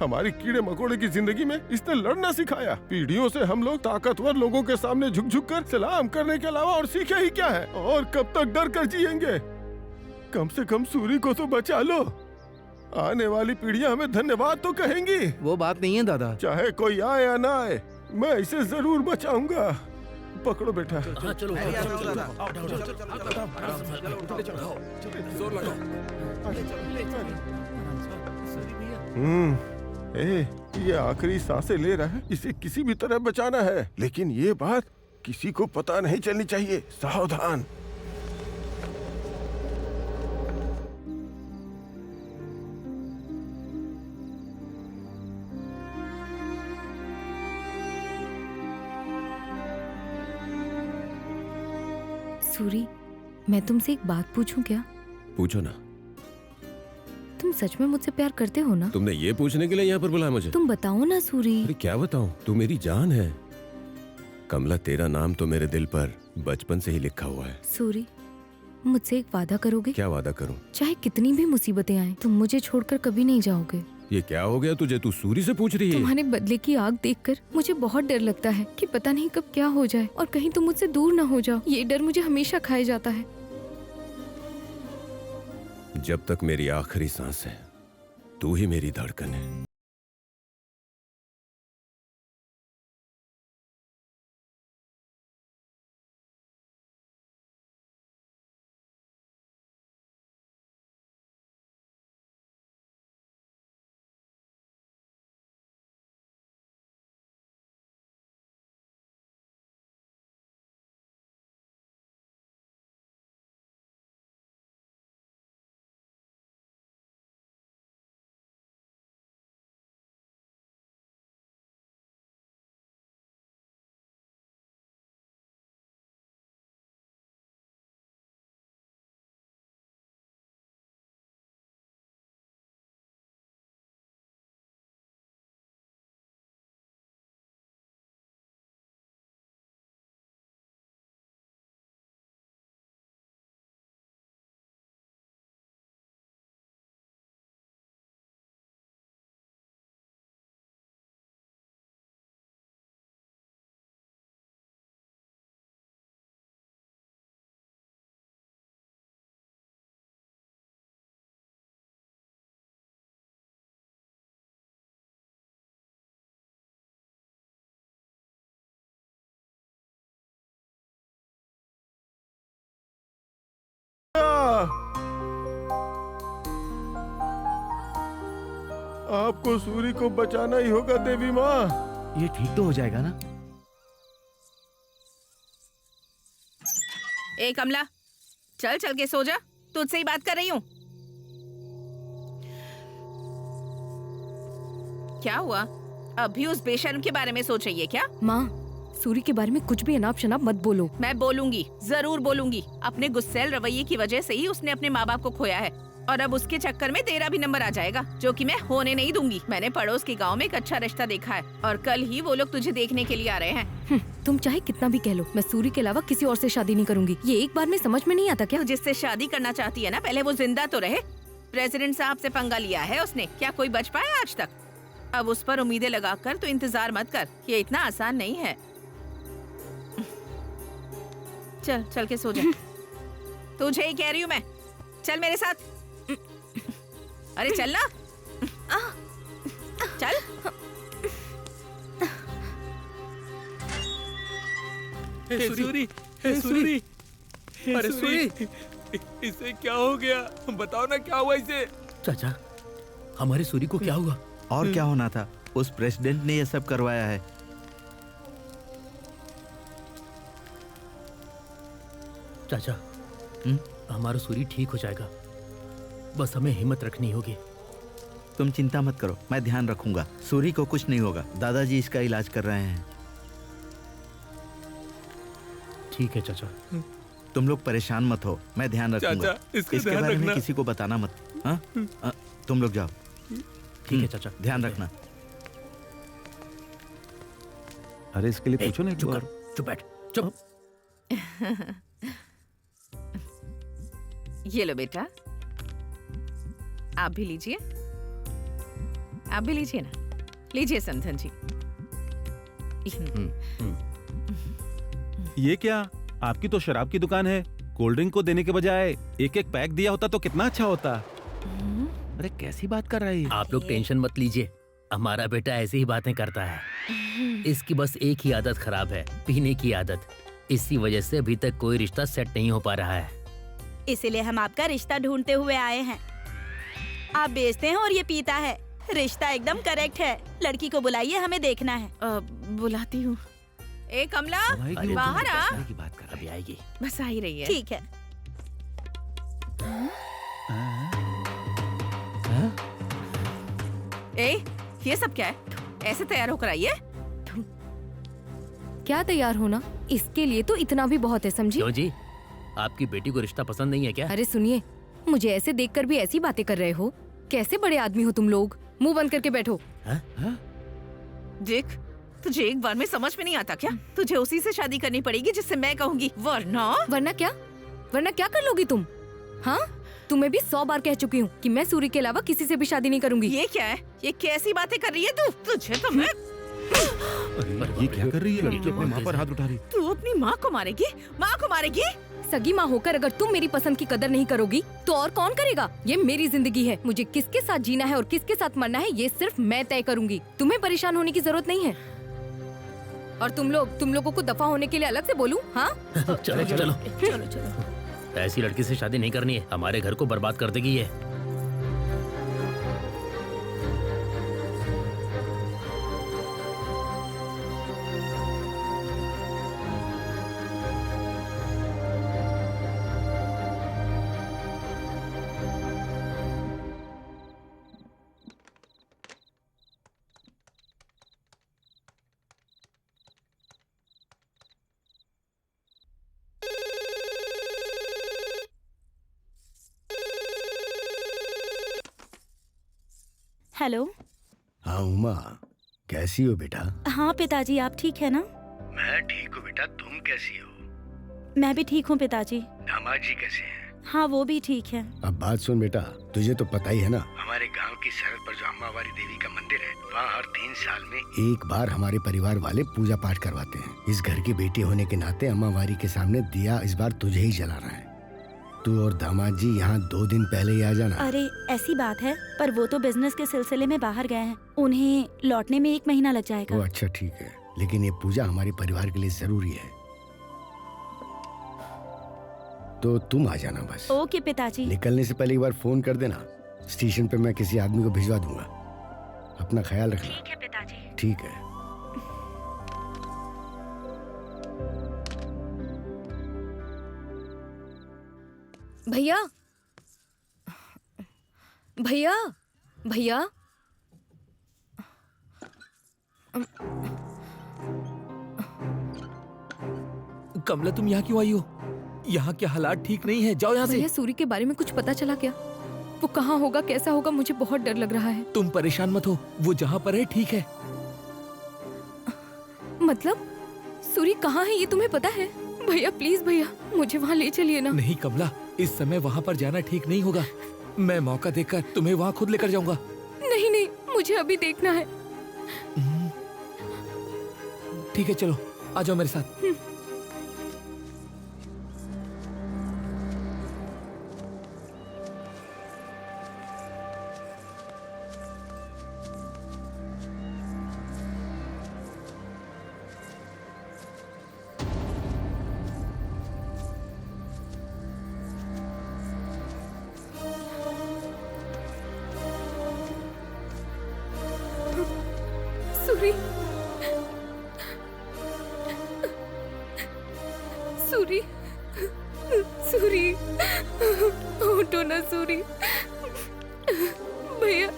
हमारी कीड़े मकोड़े की जिंदगी में इसने लड़ना सिखाया। पीढ़ियों से हम लोग ताकतवर लोगों के सामने झुक झुक कर सलाम करने के अलावा और सीखे ही क्या है? और कब तक डर कर जिएंगे? कम से कम सूरी को तो बचा लो। आने वाली पीढ़ियां हमें धन्यवाद तो कहेंगी। वो बात नहीं है दादा। चाहे कोई आए या ना आए, मैं इसे जरूर बचाऊंगा। पकड़ो बेटा। चलो ये आखिरी सांसें ले रहा है, इसे किसी भी तरह बचाना है। लेकिन ये बात किसी को पता नहीं चलनी चाहिए। सावधान। सूरी, मैं तुमसे एक बात पूछूं क्या? पूछो ना। तुम सच में मुझसे प्यार करते हो ना? तुमने ये पूछने के लिए यहाँ पर बुलाया मुझे? तुम बताओ ना सूरी। अरे क्या बताऊं, तू मेरी जान है। कमला, तेरा नाम तो मेरे दिल पर बचपन से ही लिखा हुआ है। सूरी, मुझसे एक वादा करोगे? क्या वादा करूं? चाहे कितनी भी मुसीबतें आए, तुम मुझे छोड़कर कभी नहीं जाओगे। ये क्या हो गया तुझे? तू सूरी से पूछ रही है? तुम्हारे बदले की आग देखकर मुझे बहुत डर लगता है कि पता नहीं कब क्या हो जाए और कहीं तुम मुझसे दूर न हो जाओ। ये डर मुझे हमेशा खाए जाता है। जब तक मेरी आखिरी सांस है, तू ही मेरी धड़कन है। आपको सूरी को बचाना ही होगा देवी माँ। ये ठीक तो हो जाएगा ना? ए कमला, चल चल के सो जा, तुझसे ही बात कर रही हूँ। क्या हुआ? अभी उस बेशर्म के बारे में सोच रही है क्या? माँ, सूरी के बारे में कुछ भी अनाप शनाप मत बोलो। मैं बोलूंगी, जरूर बोलूंगी। अपने गुस्सैल रवैये की वजह से ही उसने अपने माँ बाप को खोया है और अब उसके चक्कर में तेरा भी नंबर आ जाएगा, जो कि मैं होने नहीं दूंगी। मैंने पड़ोस के गांव में एक अच्छा रिश्ता देखा है और कल ही वो लोग तुझे देखने के लिए आ रहे हैं। तुम चाहे कितना भी कह लो, मैं सूरी के अलावा किसी और से शादी नहीं करूंगी। ये एक बार में समझ में नहीं आता क्या? जिससे शादी करना चाहती है ना, पहले वो जिंदा तो रहे। प्रेसिडेंट साहब से पंगा लिया है उसने, क्या कोई बच पाया आज तक? अब उस पर उम्मीदें लगाकर तो इंतजार मत कर, ये इतना आसान नहीं है। चल चल के सो जा। तुझे ही कह रही हूँ मैं, चल मेरे साथ। अरे चल ना, चल। हे सूरी, हे सूरी, अरे सूरी, इसे क्या हो गया? बताओ ना क्या हुआ इसे? चाचा, हमारे सूरी को क्या हुआ? और क्या होना था? उस प्रेसिडेंट ने ये सब करवाया है। चाचा, हमारा सूरी ठीक हो जाएगा, बस हमें हिम्मत रखनी होगी। तुम चिंता मत करो, मैं ध्यान रखूंगा। सूरी को कुछ नहीं होगा, दादाजी इसका इलाज कर रहे हैं। ठीक है चाचा। तुम लोग परेशान मत हो, मैं ध्यान रखूंगा। चाचा, इसका इसके ध्यान बारे में रखना। किसी को बताना मत। हाँ? तुम लोग जाओ। ठीक है चाचा, ध्यान रखना। अरे इसके लिए पूछो ना एक चुप बार। कर, चुप बैठ, चुप। ये लो बेटा, आप भी लीजिए, आप भी लीजिए ना, लीजिए समधन जी। ये क्या? आपकी तो शराब की दुकान है, कोल्ड ड्रिंक को देने के बजाय एक एक पैक दिया होता तो कितना अच्छा होता। अरे कैसी बात कर रही है? आप लोग टेंशन मत लीजिए, हमारा बेटा ऐसी ही बातें करता है। इसकी बस एक ही आदत खराब है, पीने की आदत। इसी वजह से अभी तक कोई रिश्ता सेट नहीं हो पा रहा है। इसीलिए हम आपका रिश्ता ढूंढते हुए आए हैं। आप बेचते हैं और ये पीता है। रिश्ता एकदम करेक्ट है। लड़की को बुलाइए, हमें देखना है। बुलाती हूँ। ए कमला, अरे बाहर आ। की बात कर, अभी आएगी। बस आ ही रही है। ठीक है। ए, ये सब क्या है? ऐसे तैयार होकर आई है? क्या तैयार होना? इसके लिए तो इतना भी बहुत है, समझी? क्यों जी, आपकी बेटी को रिश्ता पसंद नहीं है क्या? अरे सुनिए, मुझे ऐसे देखकर भी ऐसी बातें कर रहे हो? कैसे बड़े आदमी हो तुम लोग? मुंह बंद करके बैठो। देख, तुझे एक बार में समझ में नहीं आता क्या? तुझे उसी से शादी करनी पड़ेगी जिससे मैं कहूँगी, वरना क्या? वरना क्या कर लोगी तुम? हाँ, तुम्हें भी 100 बार कह चुकी हूँ कि मैं सूरी के अलावा किसी से भी शादी नहीं करूंगी। ये क्या है? ये कैसी बातें कर रही है तू? तुझे तो मैं ये क्या कर रही है? अपनी माँ पर हाथ उठा रही। तू अपनी माँ को मारेगी? माँ को मारेगी? सगी माँ होकर अगर तुम मेरी पसंद की कदर नहीं करोगी तो और कौन करेगा? ये मेरी जिंदगी है, मुझे किसके साथ जीना है और किसके साथ मरना है ये सिर्फ मैं तय करूंगी। तुम्हें परेशान होने की जरूरत नहीं है। और तुम लोगों को दफा होने के लिए अलग से बोलूं? हाँ? चलो चलो चलो। ऐसी लड़की से शादी नहीं करनी है, हमारे घर को बर्बाद कर देगी ये। हेलो। हाँ उमा, कैसी हो बेटा? हाँ पिताजी, आप ठीक है ना? मैं ठीक हूँ बेटा, तुम कैसी हो? मैं भी ठीक हूँ पिताजी। दामाद जी कैसे हैं? हाँ, वो भी ठीक है। अब बात सुन बेटा, तुझे तो पता ही है ना, हमारे गांव की सरहद पर जो अम्मावारी देवी का मंदिर है, वहाँ हर 3 साल में एक बार हमारे परिवार वाले पूजा पाठ करवाते हैं। इस घर की बेटी होने के नाते अम्मावारी के सामने दिया इस बार तुझे ही जलाना है। तू और दामाद जी यहाँ 2 दिन पहले ही आ जाना। अरे ऐसी बात है, पर वो तो बिजनेस के सिलसिले में बाहर गए हैं, उन्हें लौटने में 1 महीना लग जाएगा। वो अच्छा ठीक है, लेकिन ये पूजा हमारे परिवार के लिए जरूरी है, तो तुम आ जाना बस। ओके पिताजी। निकलने से पहले एक बार फोन कर देना, स्टेशन पे मैं किसी आदमी को भिजवा दूंगा। अपना ख्याल रखना। ठीक है पिताजी। ठीक है। भैया भैया भैया कमला तुम यहाँ क्यों आई हो? यहाँ के हालात ठीक नहीं है, जाओ यहाँ से। भैया सूरी के बारे में कुछ पता चला क्या? वो कहाँ होगा, कैसा होगा? मुझे बहुत डर लग रहा है। तुम परेशान मत हो, वो जहाँ पर है ठीक है। मतलब सूरी कहाँ है ये तुम्हें पता है? भैया प्लीज भैया मुझे वहाँ ले चलिए ना। नहीं कमला, इस समय वहाँ पर जाना ठीक नहीं होगा। मैं मौका देखकर तुम्हें वहाँ खुद लेकर जाऊंगा। नहीं नहीं, मुझे अभी देखना है। ठीक है चलो, आ जाओ मेरे साथ। सूरी सूरी सूरी उठो ना सूरी। भैया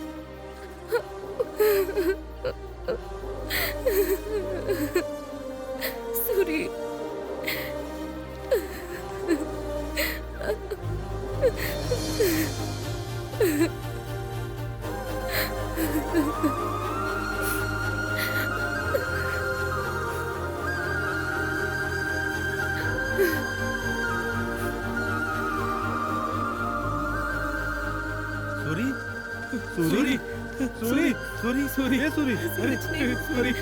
सूरी सूरी सूरी सूरी सूरी सूरी सूरी सूरी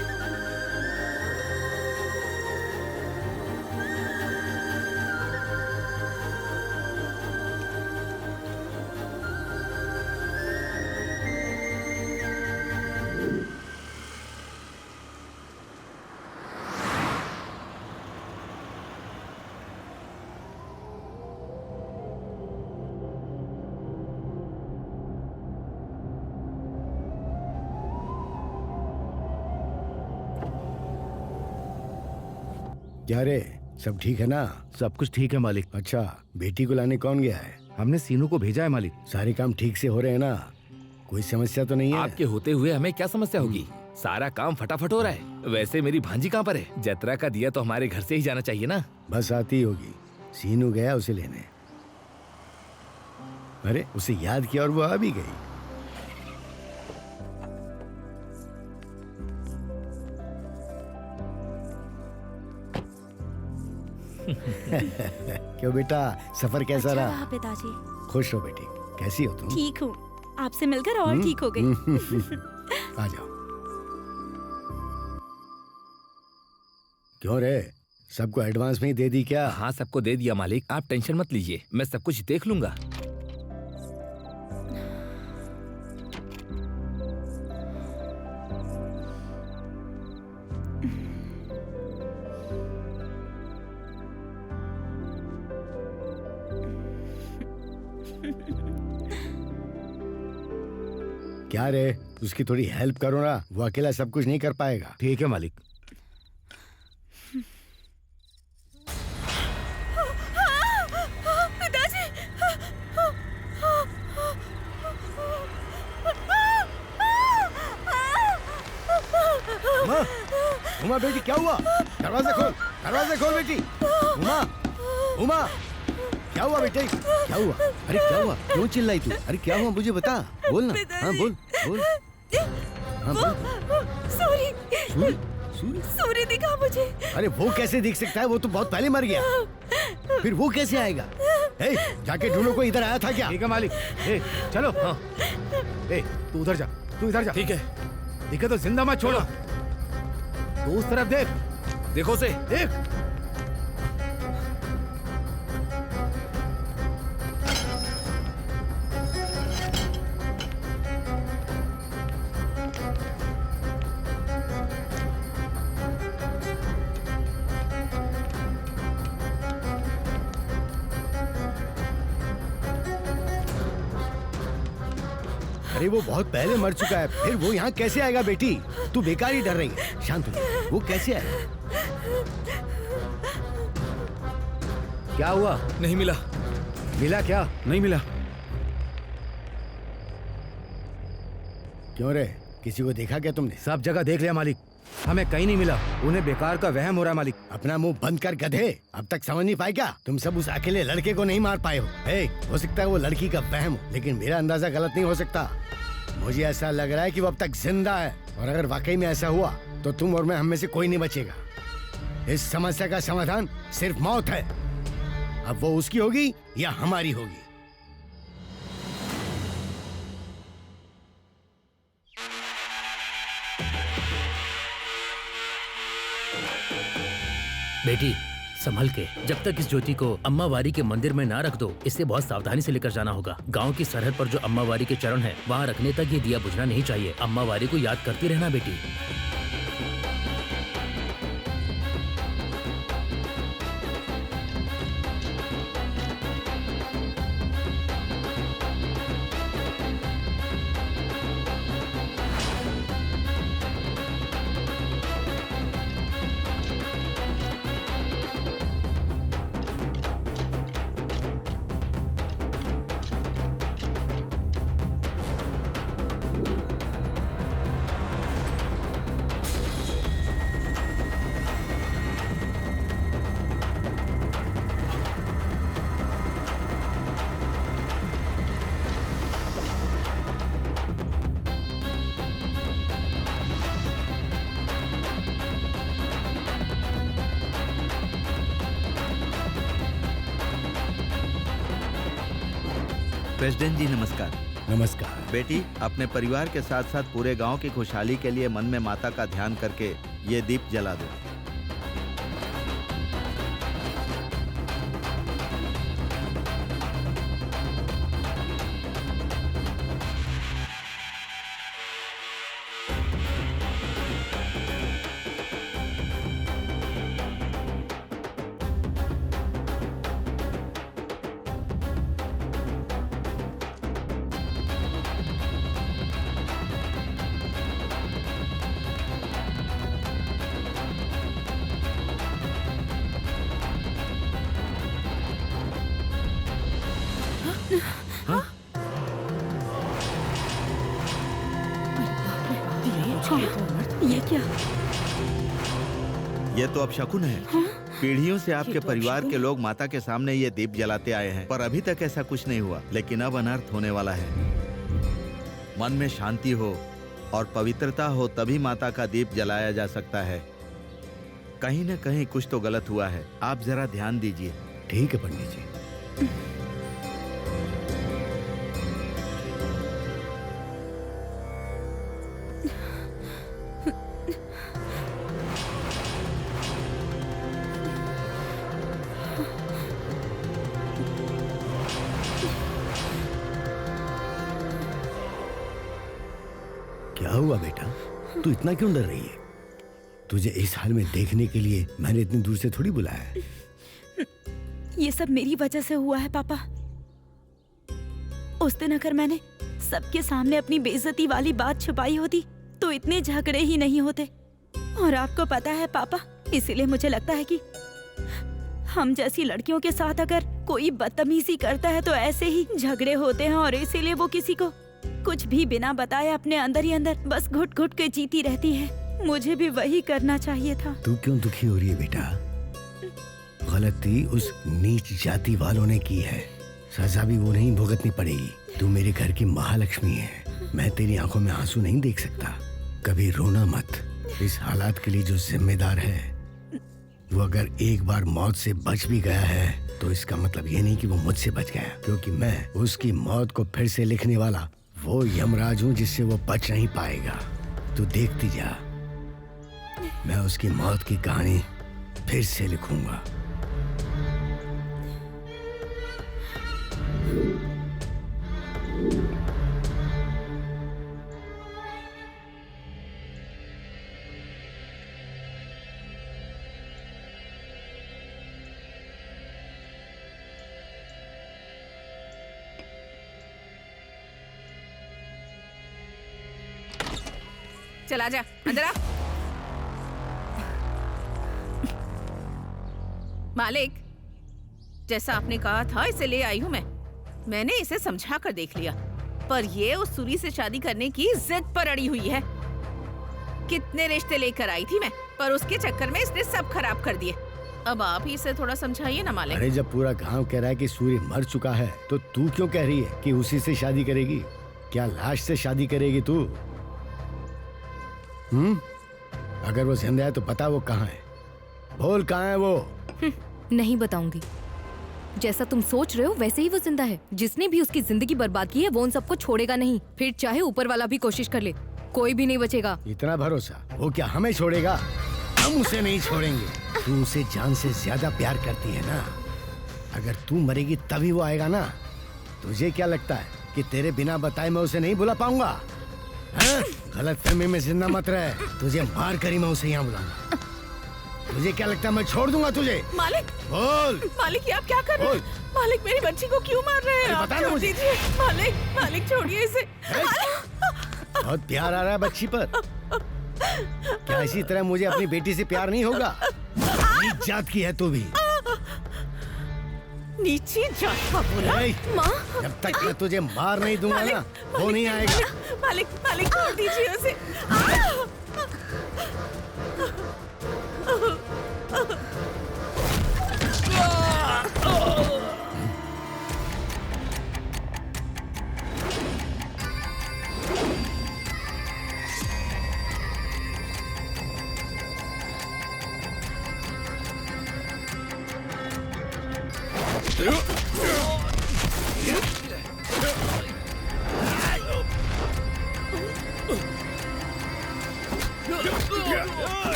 क्या रे, सब ठीक है ना? सब कुछ ठीक है मालिक। अच्छा, बेटी को लाने कौन गया है? हमने सीनू को भेजा है मालिक। सारे काम ठीक से हो रहे हैं ना? कोई समस्या तो नहीं है? आपके होते हुए हमें क्या समस्या होगी? सारा काम फटाफट हो रहा है। वैसे मेरी भांजी कहाँ पर है? जतरा का दिया तो हमारे घर से ही जाना चाहिए ना। बस आती होगी, सीनू गया उसे लेने। अरे उसे याद किया और वो आ भी गई। क्यों बेटा, सफर कैसा अच्छा रहा? रहा पिताजी। खुश हो बेटी, कैसी हो तुम? ठीक हूँ, आपसे मिलकर और ठीक हो गई। आ जाओ। क्यों रे, सबको एडवांस में ही दे दी क्या? हाँ सबको दे दिया मालिक, आप टेंशन मत लीजिए, मैं सब कुछ देख लूंगा। क्या रे, उसकी थोड़ी हेल्प करो ना, वो अकेला सब कुछ नहीं कर पाएगा। ठीक है मालिक। पिताजी उमा बेटी क्या हुआ? दरवाजा खोल, दरवाजा खोल बेटी। उमा, उमा, क्या हुआ बेटे? क्या हुआ? अरे क्या हुआ? क्यों चिल्लाई तू? अरे क्या हुआ मुझे बता, बोल ना। हाँ बोल, बोल। हाँ बोल। सूरी सूरी, सूरी, सूरी दिखा मुझे। अरे वो कैसे दिख सकता है? वो तो बहुत पहले मर गया। फिर वो कैसे आएगा? ए, जाके ढूंढो, कोई इधर आया था क्या? ठीक है मालिक। ए, चलो। हाँ। ए, तू उधर जा, तू इधर जा। ठीक है। दिखे तो जिंदा मत छोड़ो। तू उस तरफ देख। देखो उसे, देख। अरे वो बहुत पहले मर चुका है, फिर वो यहाँ कैसे आएगा बेटी? तू बेकार ही डर रही है। शांत हो जा, वो कैसे आएगा? क्या हुआ? नहीं मिला। मिला क्या? नहीं मिला। क्यों रे, किसी को देखा क्या तुमने? सब जगह देख लिया मालिक, हमें कहीं नहीं मिला। उन्हें बेकार का वहम हो रहा है मालिक। अपना मुंह बंद कर गधे, अब तक समझ नहीं पाए क्या? तुम सब उस अकेले लड़के को नहीं मार पाए हो। हो सकता है वो लड़की का वहम हो, लेकिन मेरा अंदाजा गलत नहीं हो सकता। मुझे ऐसा लग रहा है कि वो अब तक जिंदा है, और अगर वाकई में ऐसा हुआ तो तुम और मैं, हम में से कोई नहीं बचेगा। इस समस्या का समाधान सिर्फ मौत है। अब वो उसकी होगी या हमारी होगी। बेटी संभल के, जब तक इस ज्योति को अम्मा वारी के मंदिर में ना रख दो, इसे बहुत सावधानी से लेकर जाना होगा। गांव की सरहद पर जो अम्मा वारी के चरण है, वहाँ रखने तक ये दिया बुझना नहीं चाहिए। अम्मा वारी को याद करती रहना बेटी। प्रेसिडेंट जी नमस्कार। नमस्कार। बेटी, अपने परिवार के साथ साथ पूरे गांव की खुशहाली के लिए मन में माता का ध्यान करके ये दीप जला दो। ये क्या? ये तो अब शकुन है। पीढ़ियों से आपके परिवार के लोग माता के सामने ये दीप जलाते आए हैं, पर अभी तक ऐसा कुछ नहीं हुआ। लेकिन अब अनर्थ होने वाला है। मन में शांति हो और पवित्रता हो तभी माता का दीप जलाया जा सकता है। कहीं न कहीं कुछ तो गलत हुआ है। आप जरा ध्यान दीजिए। ठीक है पंडित जी। क्या हुआ बेटा, तू इतना क्यों डर रही है? तुझे इस हाल में देखने के लिए मैंने इतनी दूर से थोड़ी बुलाया है। ये सब मेरी वजह से हुआ है पापा। उस दिन अगर मैंने सबके सामने अपनी बेइज्जती वाली बात छुपाई होती तो इतने झगड़े ही नहीं होते। और आपको पता है पापा, इसीलिए मुझे लगता है कि हम जैसी लड़कियों के साथ अगर कोई बदतमीजी करता है तो ऐसे ही झगड़े होते हैं, और इसीलिए वो किसी को कुछ भी बिना बताए अपने अंदर ही अंदर बस घुट घुट के जीती रहती है। मुझे भी वही करना चाहिए था। तू क्यों दुखी हो रही है बेटा? गलती उस नीच जाति वालों ने की है, सजा भी वो नहीं भुगतनी पड़ेगी। तू मेरे घर की महालक्ष्मी है, मैं तेरी आंखों में आंसू नहीं देख सकता। कभी रोना मत। इस हालात के लिए जो जिम्मेदार है वो अगर एक बार मौत से बच भी गया है तो इसका मतलब ये नहीं कि वो मुझसे बच गया, क्योंकि मैं उसकी मौत को फिर से लिखने वाला वो यमराज हूँ जिससे वो बच नहीं पाएगा। तू देखती जा, मैं उसकी मौत की कहानी फिर से लिखूंगा। चला जा अंदर आ। मालिक, जैसा आपने कहा था इसे ले आई हूँ मैं। मैंने इसे समझा कर देख लिया, पर ये उस सूरी से शादी करने की जिद पर अड़ी हुई है। कितने रिश्ते लेकर आई थी मैं, पर उसके चक्कर में इसने सब खराब कर दिए। अब आप ही इसे थोड़ा समझाइए ना मालिक। अरे जब पूरा गांव कह रहा है कि सूर्य मर चुका है, तो तू क्यों कह रही है कि उसी से शादी करेगी? क्या लाश से शादी करेगी तू? अगर वो जिंदा है तो बता वो कहाँ है, बोल कहाँ है वो। नहीं बताऊंगी। जैसा तुम सोच रहे हो वैसे ही वो जिंदा है। जिसने भी उसकी जिंदगी बर्बाद की है वो उन सबको छोड़ेगा नहीं, फिर चाहे ऊपर वाला भी कोशिश कर ले, कोई भी नहीं बचेगा। इतना भरोसा? वो क्या हमें छोड़ेगा? हम उसे नहीं छोड़ेंगे। तू उसे जान से ज्यादा प्यार करती है ना, अगर तू मरेगी तभी वो आएगा ना। तुझे क्या लगता है कि तेरे बिना बताए मैं उसे नहीं बुला पाऊंगा? गलत फहमी में जिंदा मत रहे, तुझे मार कर ही मैं उसे यहाँ बुलाऊंगा। तुझे क्या लगता है मैं छोड़ दूंगा तुझे? मालिक, बोल। मालिक ये आप क्या कर रहे हैं? मालिक मेरी बच्ची को क्यों मार रहे हैं? आप छोड़ दीजिए। मालिक, मालिक छोड़िए इसे। बहुत प्यार आ रहा है बच्ची पर। क्या इसी तरह मुझे अपनी बेटी से प्यार नहीं होगा? नीच जात की है तू भी। नीची जात का बोला? माँ, जब तक मैं तुझे मार नहीं दूंगा ना, वो नहीं आएगा। मालिक, मालिक छोड़ दीजिए उसे।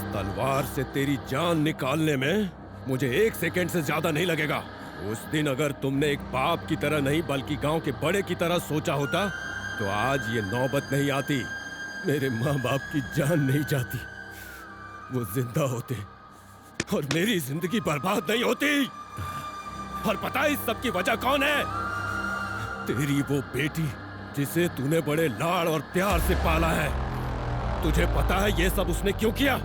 तलवार से तेरी जान निकालने में मुझे 1 सेकंड से ज्यादा नहीं लगेगा। उस दिन अगर तुमने एक बाप की तरह नहीं बल्कि गांव के बड़े की तरह सोचा होता तो आज ये नौबत नहीं आती। मेरे माँ बाप की जान नहीं जाती, वो जिंदा होते और मेरी जिंदगी बर्बाद नहीं होती। और पता है इस सब की वजह कौन है? तेरी वो बेटी जिसे तूने बड़े लाड़ और प्यार से पाला है। तुझे पता है ये सब उसने क्यों किया?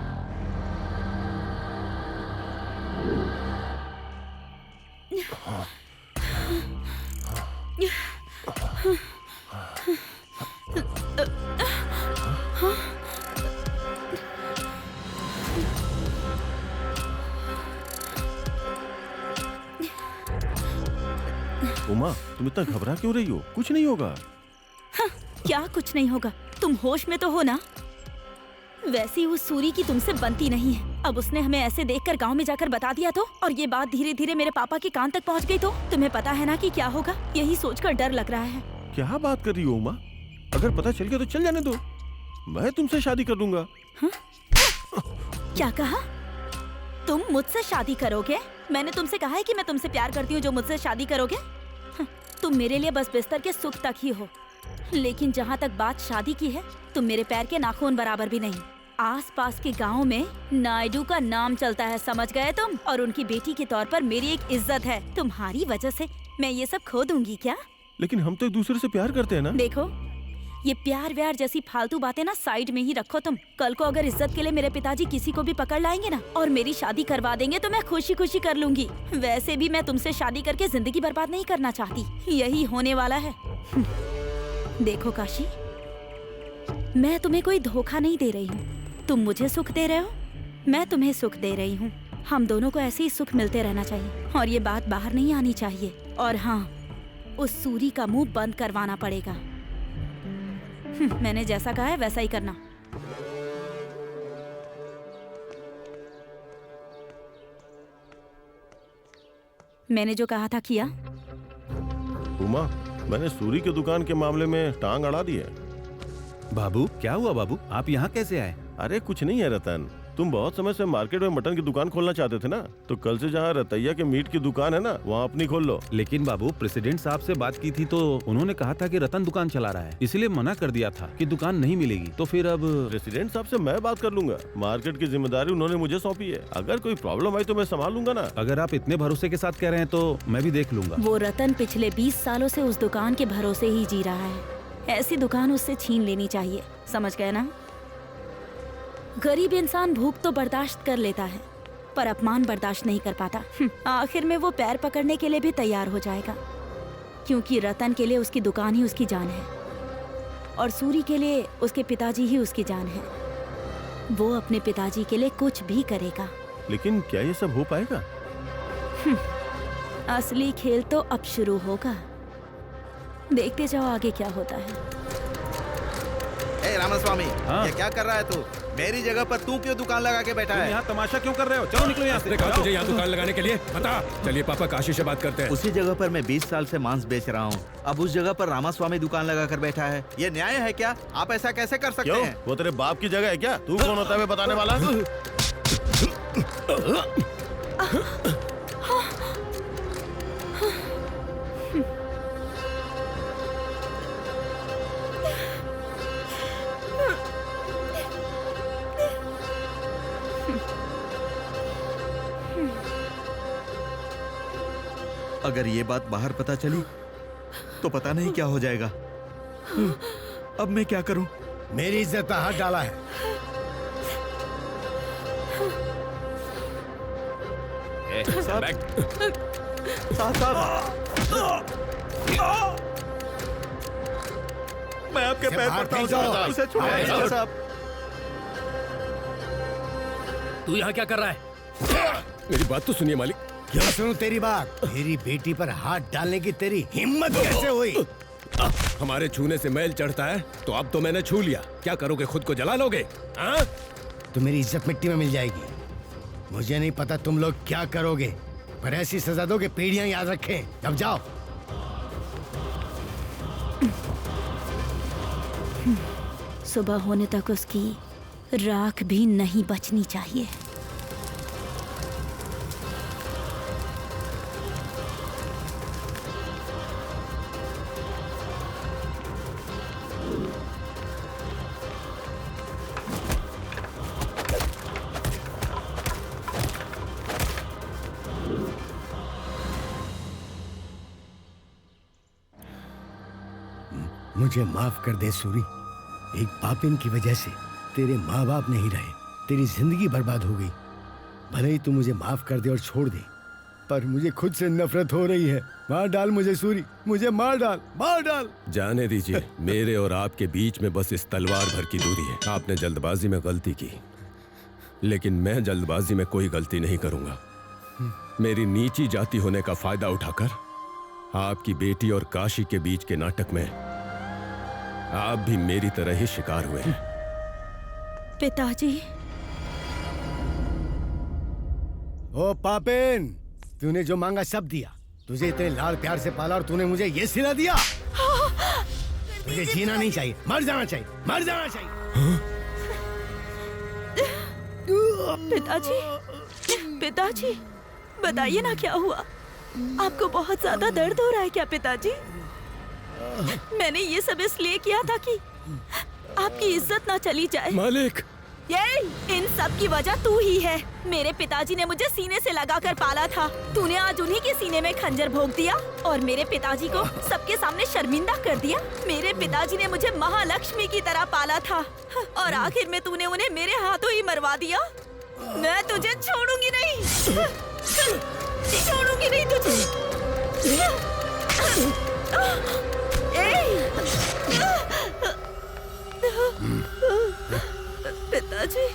उमा, तुम इतना घबरा क्यों रही हो? कुछ नहीं होगा। हाँ, क्या कुछ नहीं होगा? तुम होश में तो हो ना? वैसे ही उस सूरी की तुमसे बनती नहीं है। अब उसने हमें ऐसे देखकर गांव में जाकर बता दिया तो, और ये बात धीरे धीरे मेरे पापा के कान तक पहुंच गई तो तुम्हें पता है ना कि क्या होगा? यही सोचकर डर लग रहा है। क्या बात कर रही हो उमा? अगर पता चल गया तो चल जाने दो, मैं तुमसे शादी कर लूंगा। हाँ? क्या कहा? तुम मुझसे शादी करोगे? मैंने तुमसे कहा है कि मैं तुमसे प्यार करती हूँ जो मुझसे शादी करोगे? हाँ, तुम मेरे लिए बस बिस्तर के सुख तक ही हो, लेकिन जहाँ तक बात शादी की है, तुम मेरे पैर के नाखून बराबर भी नहीं। आसपास के गांव में नायडू का नाम चलता है, समझ गए तुम? और उनकी बेटी के तौर पर मेरी एक इज्जत है। तुम्हारी वजह से मैं ये सब खो दूंगी क्या? लेकिन हम तो एक दूसरे से प्यार करते हैं ना। देखो, ये प्यार व्यार जैसी फालतू बातें ना साइड में ही रखो तुम। कल को अगर इज्जत के लिए मेरे पिताजी किसी को भी पकड़ लाएंगे ना और मेरी शादी करवा देंगे तो मैं खुशी खुशी कर लूंगी। वैसे भी मैं तुमसे शादी करके जिंदगी बर्बाद नहीं करना चाहती, यही होने वाला है। देखो काशी, मैं तुम्हें कोई धोखा नहीं दे रही हूँ। तुम मुझे सुख दे रहे हो, मैं तुम्हें सुख दे रही हूँ। हम दोनों को ऐसे ही सुख मिलते रहना चाहिए और ये बात बाहर नहीं आनी चाहिए। और हाँ, उस सूरी का मुंह बंद करवाना पड़ेगा। मैंने जैसा कहा है वैसा ही करना। मैंने जो कहा था किया? उमा, मैंने सूरी की दुकान के मामले में टांग अड़ा दी है। बाबू, क्या हुआ बाबू? आप यहाँ कैसे आए? अरे कुछ नहीं है रतन, तुम बहुत समय से मार्केट में मटन की दुकान खोलना चाहते थे ना, तो कल से जहाँ रतैया के मीट की दुकान है ना, वहाँ अपनी खोल लो। लेकिन बाबू, प्रेसिडेंट साहब से बात की थी तो उन्होंने कहा था कि रतन दुकान चला रहा है, इसलिए मना कर दिया था कि दुकान नहीं मिलेगी। तो फिर अब प्रेसिडेंट साहब से मैं बात कर लूंगा। मार्केट की जिम्मेदारी उन्होंने मुझे सौंपी है। अगर कोई प्रॉब्लम आई तो मैं संभाल लूंगा ना। अगर आप इतने भरोसे के साथ कह रहे हैं तो मैं भी देख लूंगा। वो रतन पिछले 20 सालों से उस दुकान के भरोसे ही जी रहा है। ऐसी दुकान उससे छीन लेनी चाहिए, समझ गए ना? गरीब इंसान भूख तो बर्दाश्त कर लेता है पर अपमान बर्दाश्त नहीं कर पाता। आखिर में वो पैर पकड़ने के लिए भी तैयार हो जाएगा, क्योंकि रतन के लिए उसकी दुकान ही उसकी जान है और सूरी के लिए उसके पिताजी ही उसकी जान है। वो अपने पिताजी के लिए कुछ भी करेगा। लेकिन क्या ये सब हो पाएगा? असली खेल तो अब शुरू होगा, देखते जाओ आगे क्या होता है। ए रामास्वामी, हाँ? ये क्या कर रहा है तू? मेरी जगह पर तू क्यों दुकान लगा के बैठा है? यहाँ तमाशा क्यों कर रहे हो? चलो निकलो यहाँ से। कहा तुझे यहाँ दुकान लगाने के लिए? बता। चलिए पापा, काशी से बात करते हैं। उसी जगह पर मैं 20 साल से मांस बेच रहा हूँ, अब उस जगह पर रामास्वामी दुकान लगा कर बैठा है। ये न्याय है क्या? आप ऐसा कैसे कर सकते क्यों? हैं? वो तेरे बाप की जगह है क्या? तू कौन होता है बताने वाला? अगर ये बात बाहर पता चली तो पता नहीं क्या हो जाएगा। अब मैं क्या करूं? मेरी इज्जत पर हाथ डाला है। मैं आपके पैर पड़ता हूं साहब, उसे छोड़िए साहब। तू यहाँ क्या कर रहा है? मेरी बात तो सुनिए मालिक। क्या सुनूं तेरी बात? मेरी बेटी पर हाथ डालने की तेरी हिम्मत कैसे हुई? हमारे छूने से मैल चढ़ता है तो अब तो मैंने छू लिया, क्या करोगे? खुद को जला लोगे? हाँ? तो मेरी इज्जत मिट्टी में मिल जाएगी। मुझे नहीं पता तुम लोग क्या करोगे, पर ऐसी सजा दो कि पीढ़ियां याद रखें। अब जाओ। सुबह होने तक उसकी राख भी नहीं बचनी चाहिए। मुझे माफ कर दे सूरी। एक पापिन की वजह से तेरे माँ बाप नहीं रहे, तेरी जिंदगी बर्बाद हो गई। भले ही तू मुझे माफ कर दे और छोड़ दे, पर मुझे खुद से नफरत हो रही है। मार डाल मुझे सूरी, मुझे मार डाल, मार डाल। जाने दीजिए, मेरे और आपके बीच में बस इस तलवार भर की दूरी है। आपने जल्दबाजी में गलती की, लेकिन मैं जल्दबाजी में कोई गलती नहीं करूंगा। मेरी नीची जाति होने का फायदा उठाकर आपकी बेटी और काशी के बीच के नाटक में आप भी मेरी तरह ही शिकार हुए। पिताजी। ओ पापिन, तूने जो मांगा सब दिया। तुझे इतने लाड़ प्यार से पाला और तूने मुझे ये सिला दिया। तुझे जीना नहीं चाहिए, मर जाना चाहिए, मर जाना चाहिए। पिताजी, पिताजी, बताइए ना क्या हुआ? आपको बहुत ज्यादा दर्द हो रहा है क्या पिताजी? मैंने ये सब इसलिए किया था कि आपकी इज्जत ना चली जाए। मालिक, ये इन सब की वजह तू ही है। मेरे पिताजी ने मुझे सीने से लगाकर पाला था। तूने आज उन्हीं के सीने में खंजर भोंक दिया और मेरे पिताजी को सबके सामने शर्मिंदा कर दिया। मेरे पिताजी ने मुझे महालक्ष्मी की तरह पाला था और आखिर में तूने उन्हें मेरे हाथों ही मरवा दिया। मैं तुझे छोड़ूंगी नहीं, छोड़ूंगी नहीं तुझे। पिताजी